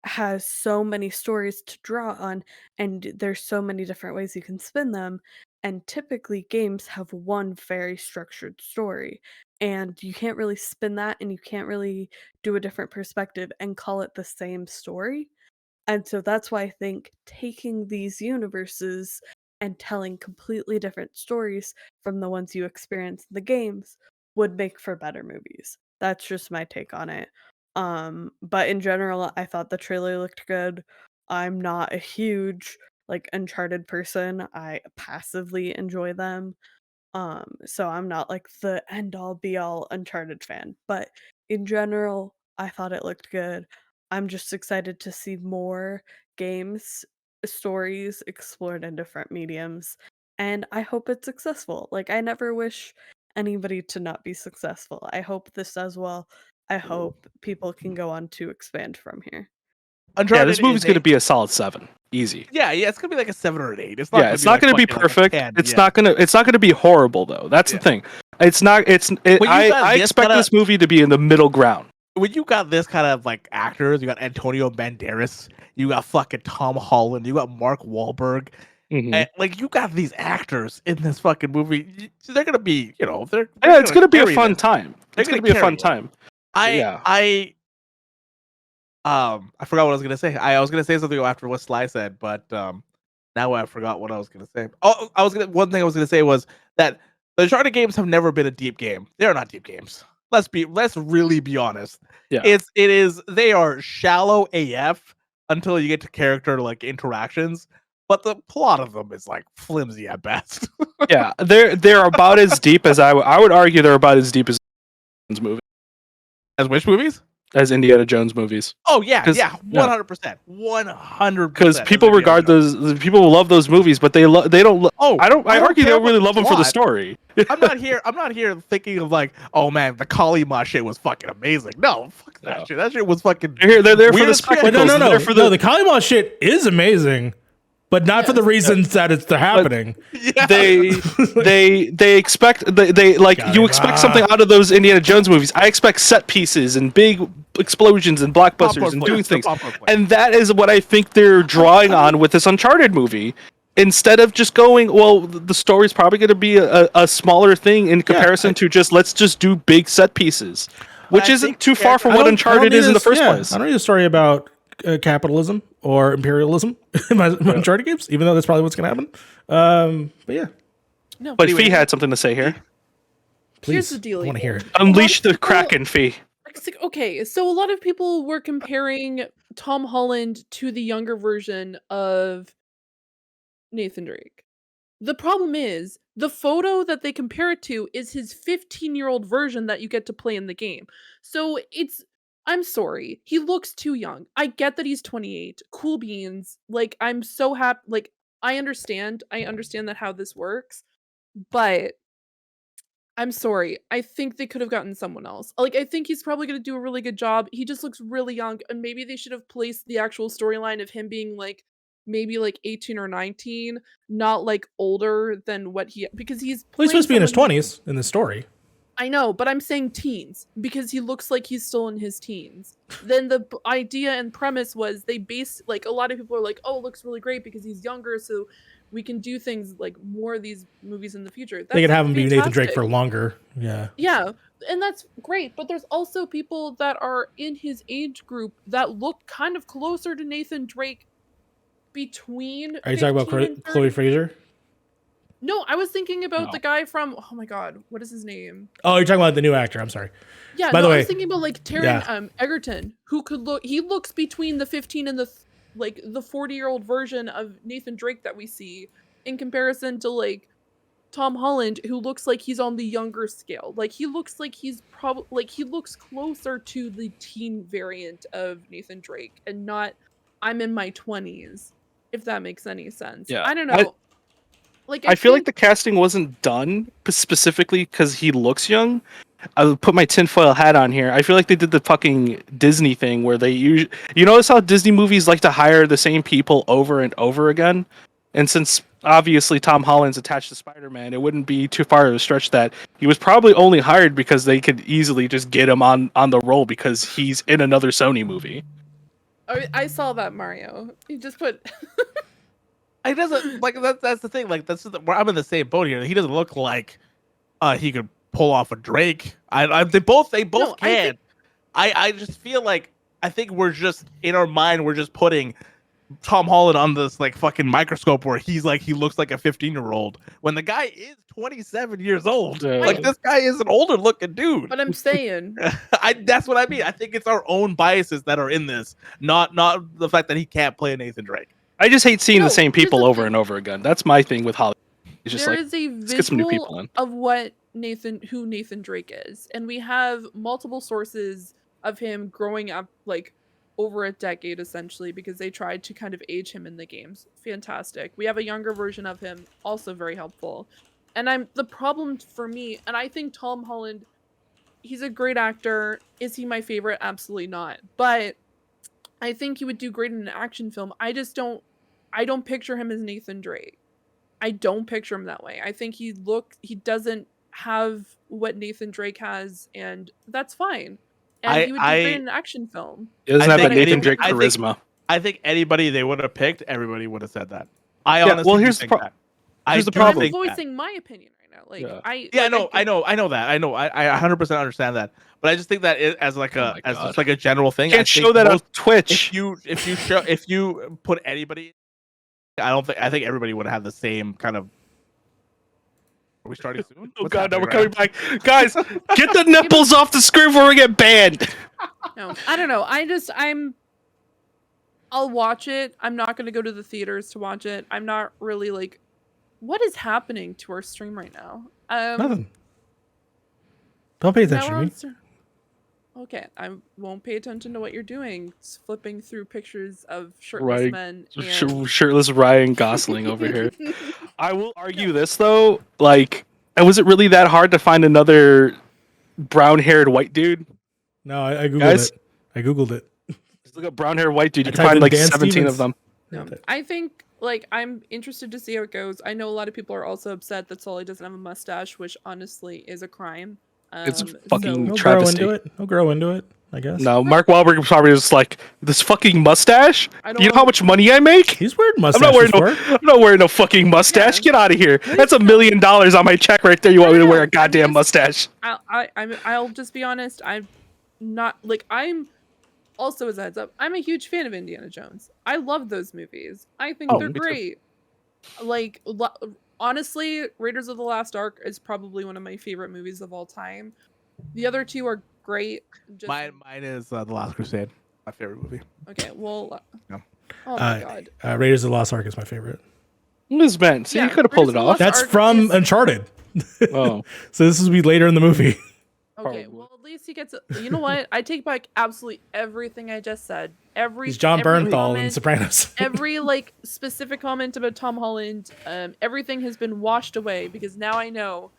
has so many stories to draw on and there's so many different ways you can spin them, and typically games have one very structured story and you can't really spin that and you can't really do a different perspective and call it the same story. And so that's why I think taking these universes and telling completely different stories from the ones you experience in the games would make for better movies. That's just my take on it. But in general, I thought the trailer looked good. I'm not a huge Uncharted person. I passively enjoy them. So I'm not like the end all be all Uncharted fan, but in general, I thought it looked good. I'm just excited to see more games, stories explored in different mediums, and I hope it's successful. Like, I never wish anybody to not be successful. I hope this does well. I hope people can go on to expand from here. Yeah, this movie's going to be a solid 7. Easy. Yeah, it's going to be like a 7 or an 8. It's not going to be perfect. It's not going to be horrible though. That's the thing. It's not I expect this movie to be in the middle ground. When you got this kind of like actors, you got Antonio Banderas, you got fucking Tom Holland, you got Mark Wahlberg. And, you got these actors in this fucking movie. They're going to be, it's going to be a fun time. It's going to be a fun time. I forgot what I was gonna say. I was gonna say something after what Sly said, but now I forgot what I was gonna say. One thing I was gonna say was that the Uncharted games have never been a deep game. They're not deep games. Let's really be honest. Yeah. They are shallow AF until you get to character interactions, but the plot of them is flimsy at best. Yeah, they're about as deep as I would argue they're about as deep as movie. As which movies? As Indiana Jones movies. Oh yeah, 100%, 100%. Because people regard people love those movies, but they don't. I argue they don't really love them for the story. I'm not here thinking of oh man, the Kalima shit was fucking amazing. No, fuck that shit. That shit was fucking. They're there for the spectacle. No. The Kalima shit is amazing. but not for the reasons that they're happening. They expect they like you expect something out of those Indiana Jones movies. I expect set pieces and big explosions and blockbusters and doing things, and that is what I think they're drawing on with this Uncharted movie. Instead of just going, well, the story's probably going to be a smaller thing in comparison to let's just do big set pieces, which isn't too far from what Uncharted is in the first place. I don't need a story about capitalism or imperialism in my Uncharted games, even though that's probably what's going to happen. But yeah. No, but Fee had something to say here. Please, here's the deal. I want to hear it. Unleash the Kraken, Fee. Okay, so a lot of people were comparing Tom Holland to the younger version of Nathan Drake. The problem is, the photo that they compare it to is his 15-year-old version that you get to play in the game. So I'm sorry, he looks too young. I get that he's 28. Cool beans. Like, I'm so happy. Like, I understand that how this works, but I'm sorry. I think they could have gotten someone else. Like, I think he's probably going to do a really good job. He just looks really young, and maybe they should have placed the actual storyline of him being like maybe like 18 or 19, not like older than what because he's supposed to be in his 20s in the story. I know, but I'm saying teens because he looks like he's still in his teens. Then the idea and premise was they based, like, a lot of people are like, oh, it looks really great because he's younger, so we can do things like more of these movies in the future. They could have him be Nathan Drake for longer. Yeah. Yeah, and that's great, but there's also people that are in his age group that look kind of closer to Nathan Drake between. Are you talking about Chloe Fraser? No, I was thinking about the guy from, oh my god, what is his name? Oh, you're talking about the new actor. I'm sorry. Yeah, By the way, I was thinking about like Taron Egerton, who he looks between the 15 and the 40-year-old version of Nathan Drake that we see, in comparison to like Tom Holland, who looks like he's on the younger scale. Like, he looks like he's probably, like, he looks closer to the teen variant of Nathan Drake and not I'm in my 20s. If that makes any sense. Yeah. I don't know. I feel like the casting wasn't done specifically because he looks young. I would put my tinfoil hat on here. I feel like they did the fucking Disney thing where they you notice how Disney movies like to hire the same people over and over again? And since obviously Tom Holland's attached to Spider-Man, it wouldn't be too far of a stretch that he was probably only hired because they could easily just get him on the role because he's in another Sony movie. I saw that, Mario. He just put. He doesn't like that's the thing. Like I'm in the same boat here. He doesn't look like he could pull off a Drake. They both can. I just feel like I think we're just in our mind we're just putting Tom Holland on this like fucking microscope where he looks like a 15-year-old when the guy is 27 years old. Like, this guy is an older looking dude. But I'm saying that's what I mean. I think it's our own biases that are in this, not the fact that he can't play Nathan Drake. I just hate seeing the same people over and over again. That's my thing with Hollywood. It's just there like, is a let's get some new people in. of who Nathan Drake is, and we have multiple sources of him growing up like over a decade essentially because they tried to kind of age him in the games. Fantastic. We have a younger version of him, also very helpful. And the problem for me, and I think Tom Holland, he's a great actor. Is he my favorite? Absolutely not. But I think he would do great in an action film. I don't picture him as Nathan Drake. I don't picture him that way. I think he doesn't have what Nathan Drake has, and that's fine. And he would do great in an action film. He doesn't have that Nathan Drake charisma. I think anybody they would have picked, everybody would have said that. I honestly here's think that. Here's the I'm problem. voicing my opinion right now. Like, I know that. I 100% understand that. But I just think that as like just like a general thing. You can't show that on Twitch. If you put anybody, I think everybody would have the same kind of. Are we starting soon? Oh god, no, we're coming back. Guys, get the nipples off the screen before we get banned. No, I don't know. I'll watch it. I'm not going to go to the theaters to watch it. I'm not really like, what is happening to our stream right now? Nothing. Don't pay attention to me. Okay, I won't pay attention to what you're doing. It's flipping through pictures of shirtless men. And... Shirtless Ryan Gosling over here. I will argue this though, like, was it really that hard to find another brown-haired white dude? No, I googled it. I googled it. Just look up brown-haired white dude. You can find like 17 of them. No, I think like, I'm interested to see how it goes. I know a lot of people are also upset that Sully doesn't have a mustache, which honestly is a crime. It's So fucking He'll grow travesty. into it. He'll grow into it, I guess. No, Mark Wahlberg was probably just like, this fucking mustache? I Do don't you know how want- much money I make? He's wearing I'm mustaches not wearing before. I'm not wearing a fucking mustache. Yeah. Get out of here. Please That's $1 don't. million on my check right there. You want me to wear a I'm goddamn just- mustache? I'll just be honest. I'm not like I'm. Also, as a heads up, I'm a huge fan of Indiana Jones. I love those movies. I think Oh, they're me too. great. Like, honestly, Raiders of the Lost Ark is probably one of my favorite movies of all time. The other two are great. Just, Mine is The Last Crusade, my favorite movie. okay, well, Yeah. oh my god, Raiders of the Lost Ark is my favorite. This man, see, Yeah, you could have pulled it Raiders of the off. Lost That's Ark from is- Uncharted. Oh, So this will be later in the movie. okay. Probably. Well, at least he gets. You know what? I take back absolutely everything I just said. He's John every Bernthal in comment, Sopranos. every like specific comment about Tom Holland, everything has been washed away because now I know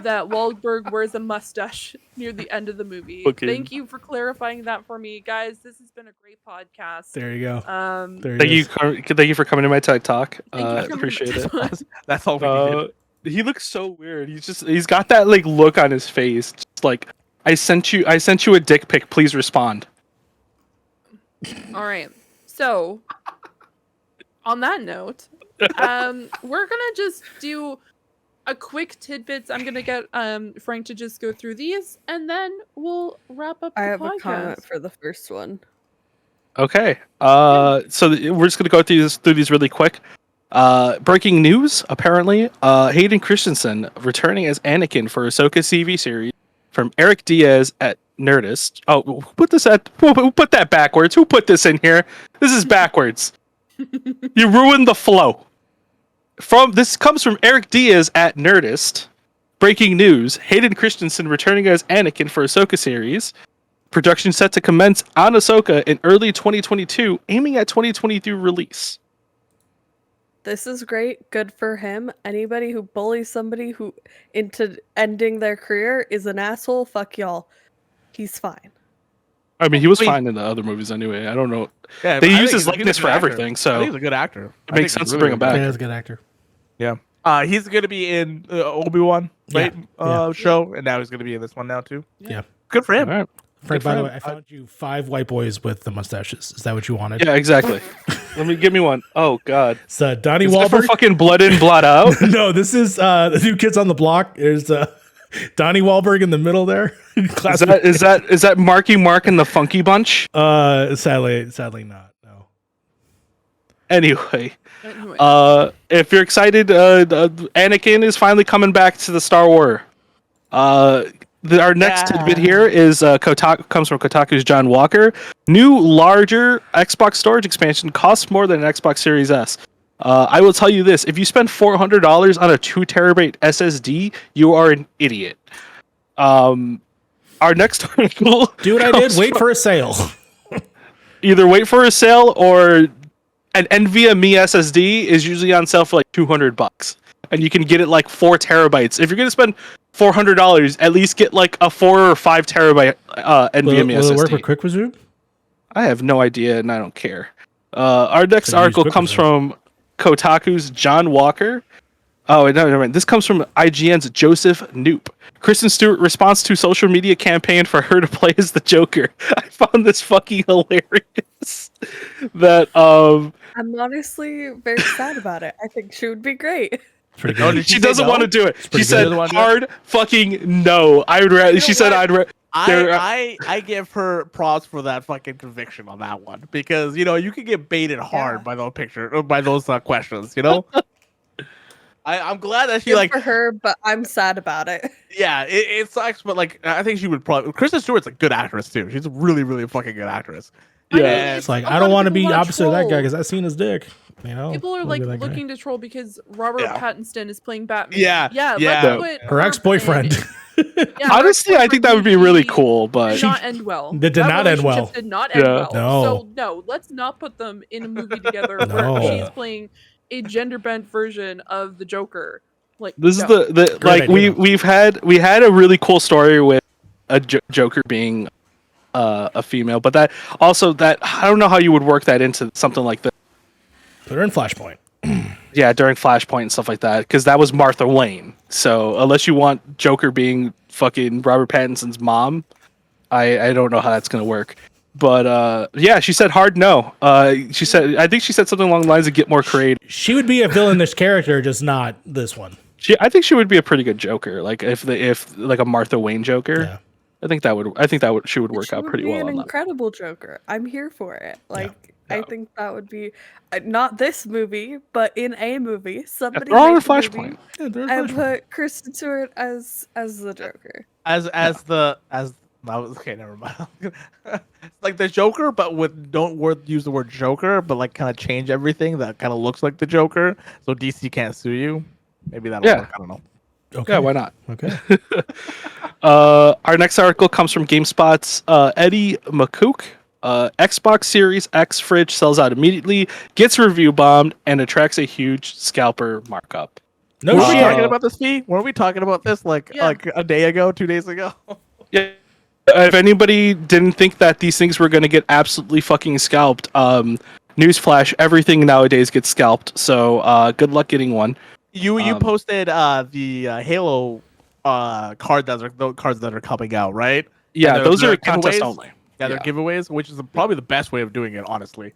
that Wahlberg wears a mustache near the end of the movie. Okay. Thank you for clarifying that for me, guys. This has been a great podcast. There you go. There thank it you, is. thank you for coming to my TED Talk. Thank you for coming Appreciate to it. my- That's all we needed. He looks so weird. He's got that like look on his face, just like I sent you a dick pic. Please respond. All right. So, on that note, we're gonna just do a quick tidbits. I'm gonna get Frank to just go through these, and then we'll wrap up. I the have podcast. a comment for the first one. Okay. So we're just gonna go through these really quick. Breaking news: apparently, Hayden Christensen returning as Anakin for Ahsoka TV series from Eric Diaz at Nerdist. Oh, who put that backwards? Who put this in here? This is backwards. You ruined the flow. This comes from Eric Diaz at Nerdist. Breaking news: Hayden Christensen returning as Anakin for Ahsoka series. Production set to commence on Ahsoka in early 2022, aiming at 2023 release. This is great. Good for him. Anybody who bullies somebody who into ending their career is an asshole. Fuck y'all. He's fine. I mean, he was Wait. fine in the other movies anyway. I don't know. Yeah, They I use think his he's a likeness good for actor. everything, I so think he's a good actor. it makes sense to bring him back. Yeah, he's a good actor. Yeah. He's gonna be in Obi-Wan, right? Yeah. Show, and now he's gonna be in this one now too. Yeah. Good for him. All right. Frank, for by the him. way, I found you 5 white boys with the mustaches. Is that what you wanted? Yeah, exactly. Give me one. Oh God. It's Donnie Is that for Wahlberg. fucking blood in, blood out? No, this is the New Kids on the Block. There's Donnie Wahlberg in the middle there. Is that Marky Mark and the Funky Bunch? Sadly not. No. Anyway, Anyway. if you're excited, Anakin is finally coming back to the Star Wars. Our next tidbit here is comes from Kotaku's John Walker. New, larger Xbox storage expansion costs more than an Xbox Series S. I will tell you this: if you spend $400 on a 2 terabyte SSD, you are an idiot. Our next article, Do what I did. Wait for a sale. either wait for a sale or an NVMe SSD is usually on sale for like $200, and you can get it like 4 terabytes. If you're gonna spend $400, at least get like a 4 or 5 terabyte NVMe Will SSD. it work with Quick Resume? I have no idea, and I don't care. Our next So use article Quick comes Resume. from Kotaku's John Walker. Oh, wait, no, never mind. This comes from IGN's Joseph Noop. Kristen Stewart responds to social media campaign for her to play as the Joker. I found this fucking hilarious. That I'm honestly very sad about it. I think she would be great. Pretty Oh, good. did she say doesn't no? want to do it. She pretty said good. Doesn't wanna do it? hard fucking no. I would rather. You She know said what? I'd. I give her props for that fucking conviction on that one, because you can get baited hard by those questions. I'm glad that she Good like for her, but I'm sad about it. yeah, it sucks, but like I think she would probably. Kristen Stewart's a good actress too. She's a really really fucking good actress. I mean, Yeah, It's like a I lot don't of want to people be wanna opposite of that guy troll. because I've seen his dick. People are Look like at that guy. looking to troll because Robert Yeah. Pattinson is playing Batman. Yeah, yeah. yeah. Let's put Her ex-boyfriend. Yeah, her Honestly, I think that would be really ex-boyfriend cool, but did not end well. That did not end well. relationship Did not end Yeah. well. No. So no, let's not put them in a movie together No. where she's playing a gender bent version of the Joker. Like this no. is the Great like idea, we had a really cool story with a Joker being a female, but that I don't know how you would work that into something like this. Put her in Flashpoint. Yeah, during Flashpoint and stuff like that, because that was Martha Wayne. So unless you want Joker being fucking Robert Pattinson's mom, I don't know how that's gonna work. But yeah, she said hard no. I think she said something along the lines of get more creative. She would be a villainous character, just not this one. I think she would be a pretty good Joker. Like if like a Martha Wayne Joker. Yeah. I think she would work out pretty well on An that. incredible Joker. I'm here for it. Like Yeah. I think that would be not this movie, but in a movie, somebody they're all in make a movie Flashpoint. Yeah, they're and Flashpoint. put Kristen Stewart as the Joker. Okay, never mind. It's like the Joker, but use the word Joker, but like kind of change everything that kind of looks like the Joker, so DC can't sue you. Maybe that'll work. I don't know. Okay. Yeah, why not? Okay. Our next article comes from GameSpot's Eddie McCook. Xbox Series X fridge sells out immediately, gets review bombed, and attracts a huge scalper markup. No Were we shit. talking about this, Fee? Weren't we talking about this like a day ago, 2 days ago? Yeah. If anybody didn't think that these things were going to get absolutely fucking scalped, newsflash: everything nowadays gets scalped. So good luck getting one. You posted the Halo cards that are coming out, right? Yeah, those are they're contest giveaways? only. Yeah, they're giveaways, which is probably the best way of doing it, honestly.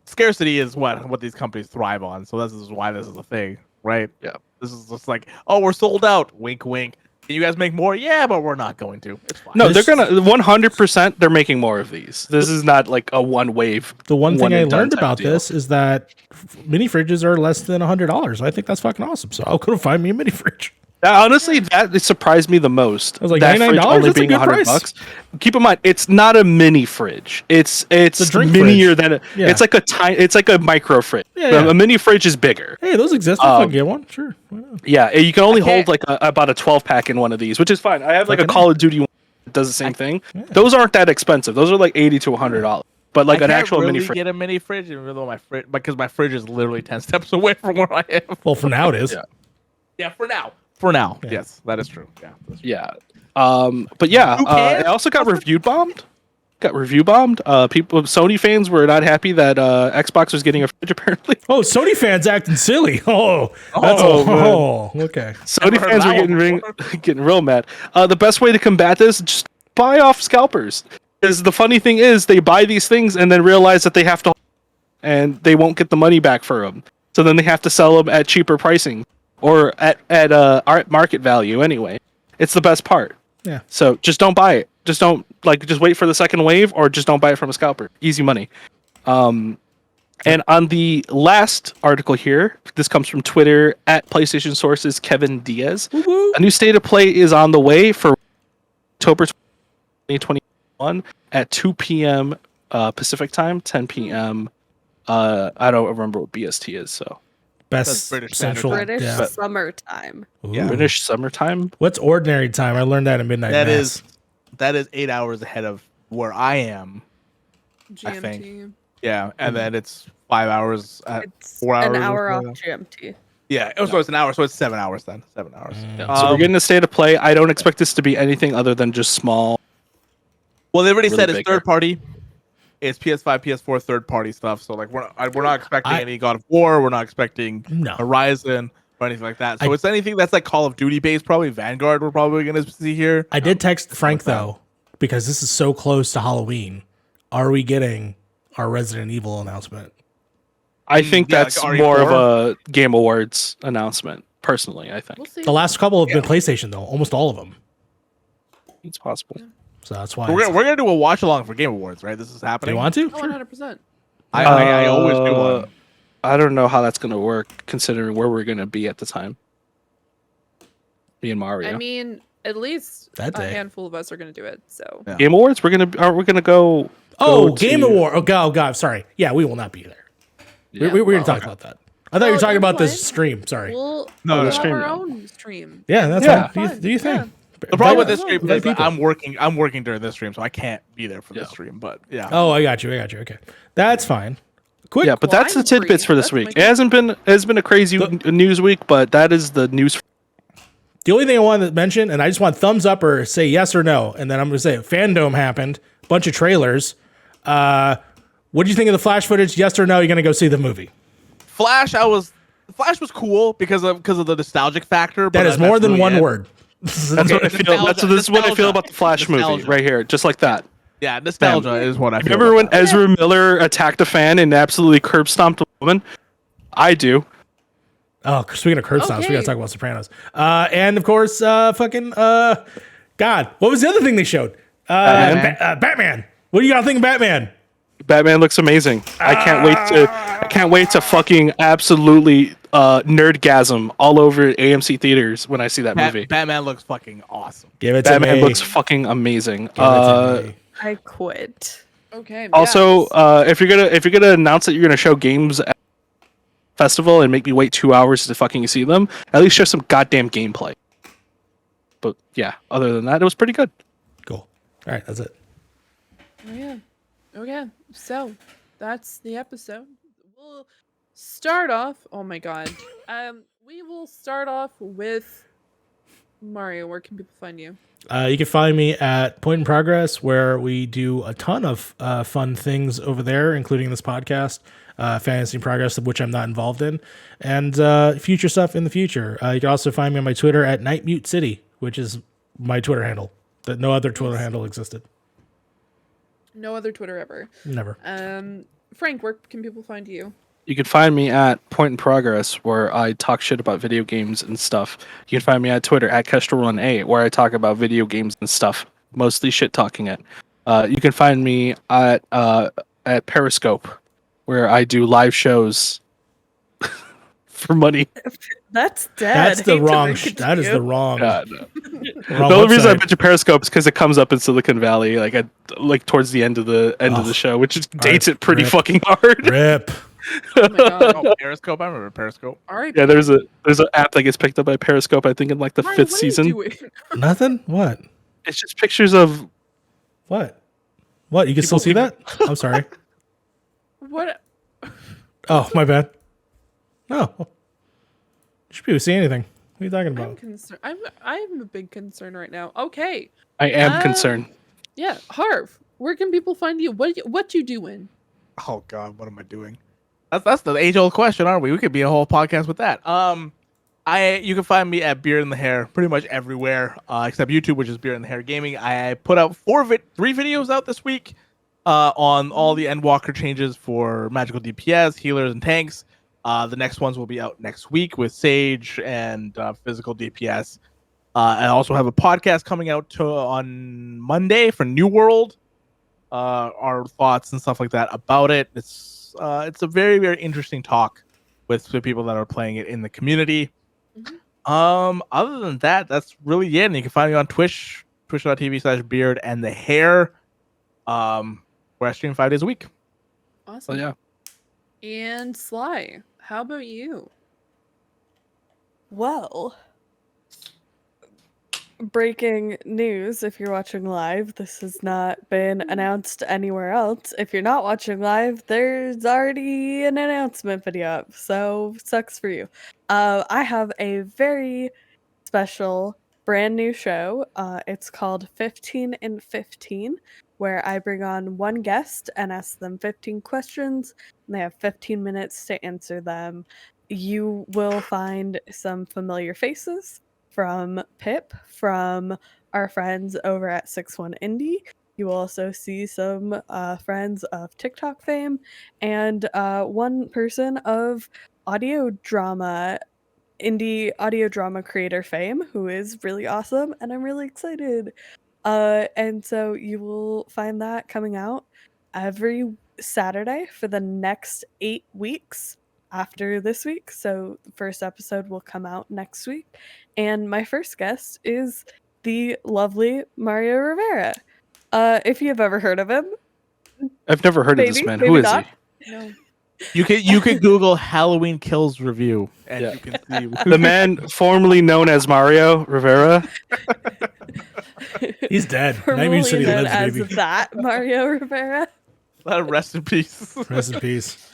Scarcity is what these companies thrive on, so this is why this is a thing, right? Yeah. This is just like, oh, we're sold out. Wink, wink. Can you guys make more? Yeah, but we're not going to. It's fine. No, they're gonna 100%. They're making more of these. This is not like a one wave. The one thing I and done learned type about deal. this is that mini fridges are less than $100. I think that's fucking awesome. So I'll go find me a mini fridge. Honestly, that surprised me the most. I was like, that $99? fridge only That's a being good $100. price. Keep in mind, it's not a mini fridge. It's a drink minier fridge. than Yeah. It's like it's like a micro fridge. Yeah. A mini fridge is bigger. Hey, those exist. I'll fucking get one. Sure. Why not? Yeah, you can only hold can't- like about a 12 pack in one of these, which is fine. I have like a Fucking Call of Duty one that does the same thing. Those aren't that expensive. Those are like $80 to $100. But like I an can't actual really mini fridge. get a mini fridge, even though my fridge is literally 10 steps away from where I am. Well, for now it is. Yeah. Yeah, for now. For now, Yeah. yes, that is true. Yeah. That's true. Yeah. But yeah, Who cares? it also got review bombed. Sony fans were not happy that Xbox was getting a fridge apparently. Oh, Sony fans acting silly. Oh, that's okay. Sony Never heard fans were that one getting real mad. The best way to combat this, just buy off scalpers. Because the funny thing is, they buy these things and then realize that they have to, and they won't get the money back for them. So then they have to sell them at cheaper pricing or at market value anyway. It's the best part. Yeah. So just don't buy it. Just wait for the second wave, or just don't buy it from a scalper. Easy money. And on the last article here, this comes from Twitter at PlayStation Sources Kevin Diaz. Woo-woo. A new state of play is on the way for October 2021 at 2 p.m. Pacific time, 10 p.m. I don't remember what BST is, so Best British Central. British Yeah. summertime. Ooh. British summertime. What's ordinary time? I learned that in midnight. That is 8 hours ahead of where I am. I think. GMT. Yeah, and then it's 5 hours. It's 4 hours. an hour or off something. GMT. Yeah, so it's an hour. So it's 7 hours then. 7 hours. Yeah. So we're getting a state of play. I don't expect this to be anything other than just small. Well, they already really said it's big third party. It's PS5, PS4 third party stuff. So like we're not expecting any God of War. We're not expecting No. Horizon or anything like that. So it's anything that's like Call of Duty based. Probably Vanguard. We're probably gonna see here. I did text Frank though, because this is so close to Halloween. Are we getting our Resident Evil announcement? I think yeah, that's like more of RE4? a Game Awards announcement. Personally, I think We'll see. The last couple have been PlayStation though, almost all of them. it's possible. So that's why. We're gonna do a watch along for Game Awards, right? This is Do happening. you want to? Oh, 100%. I always do one. I don't know how that's going to work, considering where we're going to be at the time. Me and Mario. I mean, at least That a day. handful of us are going to do it. So Yeah. Game Awards. Aren't we gonna go? Oh, go Game to- Award. Oh God. Sorry. Yeah, we will not be there. Yeah, we were well, talking about that. I thought you were Oh, talking that's about this fine. stream. Sorry. we'll, No, we'll the have stream, our no. own stream. Yeah, that's Yeah. fine. Do you think? The problem with Yeah. this stream Invite is that people. I'm working during this stream, so I can't be there for Yeah. this stream. But yeah. Oh, I got you. Okay. That's fine. Quick. Yeah, but that's the Wine free. tidbits for this That's week. my It hasn't been a crazy news week, but that is the news. The only thing I wanted to mention, and I just want thumbs up or say yes or no, and then I'm going to say Fandom happened, bunch of trailers. What do you think of the Flash footage? Yes or no? You're going to go see the movie? Flash, Flash was cool because of the nostalgic factor. That is more than one word. That's what I feel. This is what I feel about the Flash movie right here, just like that. Yeah, nostalgia is what I feel. Remember when Ezra Miller attacked a fan and absolutely curb stomped a woman? I do. Oh, speaking of curb stomps, we gotta talk about Sopranos. And of course, God, what was the other thing they showed? Batman. What do you gotta think of Batman? Batman looks amazing. I can't wait to fucking absolutely nerdgasm all over AMC theaters when I see that movie. Batman looks fucking awesome. Give it to me. Batman looks fucking amazing. I quit. Okay. Also, if you're gonna announce that you're gonna show games at festival and make me wait 2 hours to fucking see them, at least show some goddamn gameplay. But yeah, other than that, it was pretty good. Cool. All right, that's it. Oh yeah. Okay. So that's the episode. We'll start off. Oh my god. We will start off with Mario. Where can people find you? You can find me at Point in Progress, where we do a ton of fun things over there, including this podcast, Fantasy in Progress, of which I'm not involved in, and future stuff in the future. You can also find me on my Twitter at Nightmute City, which is my Twitter handle. That no other Twitter handle existed. No other Twitter ever. Never. Frank, where can people find you? You can find me at Point in Progress, where I talk shit about video games and stuff. You can find me at Twitter at Kestrel1A, where I talk about video games and stuff, mostly shit talking it. You can find me at Periscope, where I do live shows for money. That's dead. That's the wrong. That is the wrong. No. wrong The only reason I website. mention Periscope is because it comes up in Silicon Valley, like towards the end of the show, which just dates it pretty fucking hard. Rip. Oh my god. Oh, Periscope. I remember Periscope. All right. Yeah, there's an app that gets picked up by Periscope. I think in like the Mario, fifth what are you season. doing? Nothing. What? It's just pictures of. What? What? You can still see that? I'm sorry. What? Oh, my bad. No. You should be able to see anything. What are you talking I'm about? concerned. I'm a big concern right now. Okay. I am concerned. Yeah, Harv, where can people find you? What you doing? Oh God, what am I doing? That's the age-old question, aren't we? We could be a whole podcast with that. You can find me at Beard in the Hair pretty much everywhere except YouTube, which is Beard in the Hair Gaming. I put out 3 videos out this week on all the Endwalker changes for magical DPS, healers, and tanks. The next ones will be out next week with Sage and physical DPS. I also have a podcast coming out on Monday for New World. Our thoughts and stuff like that about it. It's a very, very interesting talk with the people that are playing it in the community. Mm-hmm. Other than that, that's really it. And you can find me on Twitch, twitch.tv/beard and the hair. Where I stream 5 days a week. Awesome. Oh yeah. And Sly, how about you? Well, breaking news, if you're watching live, this has not been announced anywhere else. If you're not watching live, there's already an announcement video up, so sucks for you. I have a very special brand new show. It's called 15 in 15, where I bring on one guest and ask them 15 questions, and they have 15 minutes to answer them. You will find some familiar faces from Pip, from our friends over at 61 Indie. You will also see some friends of TikTok fame and one person of indie audio drama creator fame, who is really awesome, and I'm really excited. And so you will find that coming out every Saturday for the next 8 weeks after this week. So the first episode will come out next week. And my first guest is the lovely Mario Rivera. If you've ever heard of him. I've never heard of this man. Who is he? No. You could Google Halloween Kills review and Yeah. you can see The man formerly known as Mario Rivera. He's dead. Formerly Nightmare City known lives, as baby. that Mario Rivera. rest in peace. Rest in peace.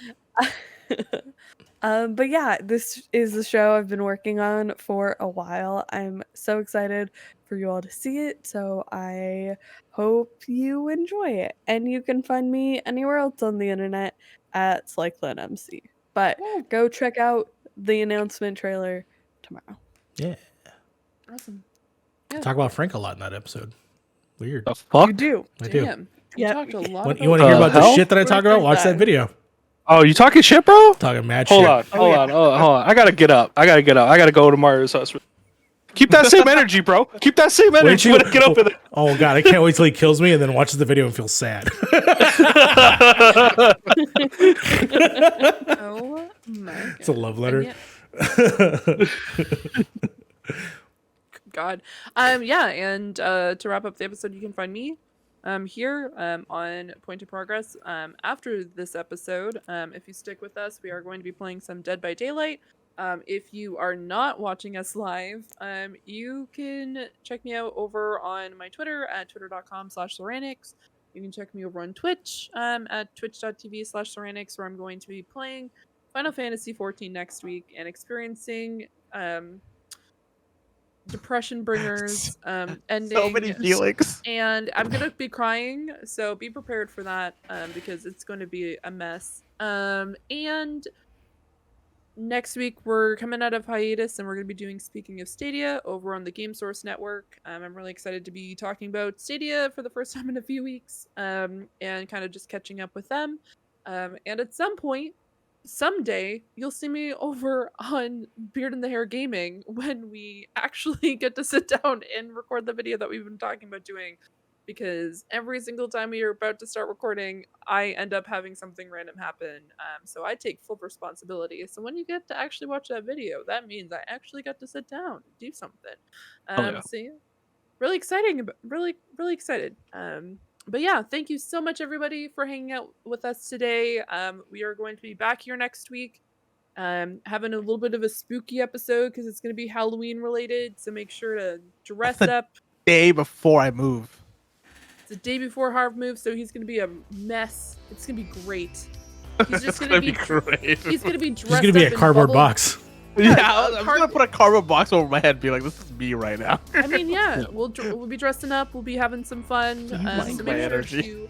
But yeah, this is the show I've been working on for a while. I'm so excited for you all to see it, so I hope you enjoy it. And you can find me anywhere else on the internet at SlyCloneMC. Bye. But go check out the announcement trailer tomorrow. Yeah. Awesome. Talk about Frank a lot in that episode. Weird. The fuck? You do. I do. Damn. We talked a lot about You want to hear about the hell? shit that I talk about? Watch that video. Oh, you talking shit, bro? Talking mad Hold shit. on. Hold on. I gotta get up. I gotta go to Mario's house. Keep that same energy, bro. Keep that same energy when I get up in it. Oh god, I can't wait till he kills me and then watches the video and feels sad. Oh my god. It's a love letter. God. Yeah, and to wrap up the episode, you can find me here on Point of Progress. After this episode, if you stick with us, we are going to be playing some Dead by Daylight. If you are not watching us live, you can check me out over on my Twitter at twitter.com/Soranix. You can check me over on Twitch at twitch.tv/Soranix, where I'm going to be playing Final Fantasy XIV next week and experiencing depression bringers ending. So many feelings. And I'm going to be crying, so be prepared for that because it's going to be a mess. And next week, we're coming out of hiatus and we're going to be doing Speaking of Stadia over on the Game Source Network. I'm really excited to be talking about Stadia for the first time in a few weeks and kind of just catching up with them. And at some point, someday, you'll see me over on Beard and the Hair Gaming when we actually get to sit down and record the video that we've been talking about doing. Because every single time we are about to start recording, I end up having something random happen. So I take full responsibility. So when you get to actually watch that video, that means I actually got to sit down and do something. So yeah, really exciting. Really excited. But yeah, thank you so much, everybody, for hanging out with us today. We are going to be back here next week, having a little bit of a spooky episode because it's going to be Halloween related. So make sure to dress up. Day before I move. The day before Harv moves, so he's gonna be a mess. It's gonna be great. He's just gonna be great. He's gonna be dressed. He's gonna be a cardboard box. Yeah, I'm gonna put a cardboard box over my head and be like, this is me right now. I mean, yeah, we'll be dressing up. We'll be having some fun. So make sure to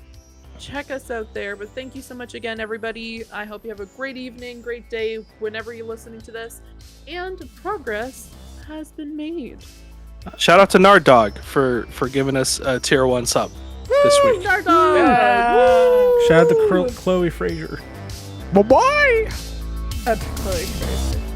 check us out there. But thank you so much again, everybody. I hope you have a great evening, great day, whenever you're listening to this. And progress has been made. Shout out to Nardog for giving us a tier 1 sub this week. Nardog! Shout out to Chloe Fraser. Bye-bye! Chloe Fraser.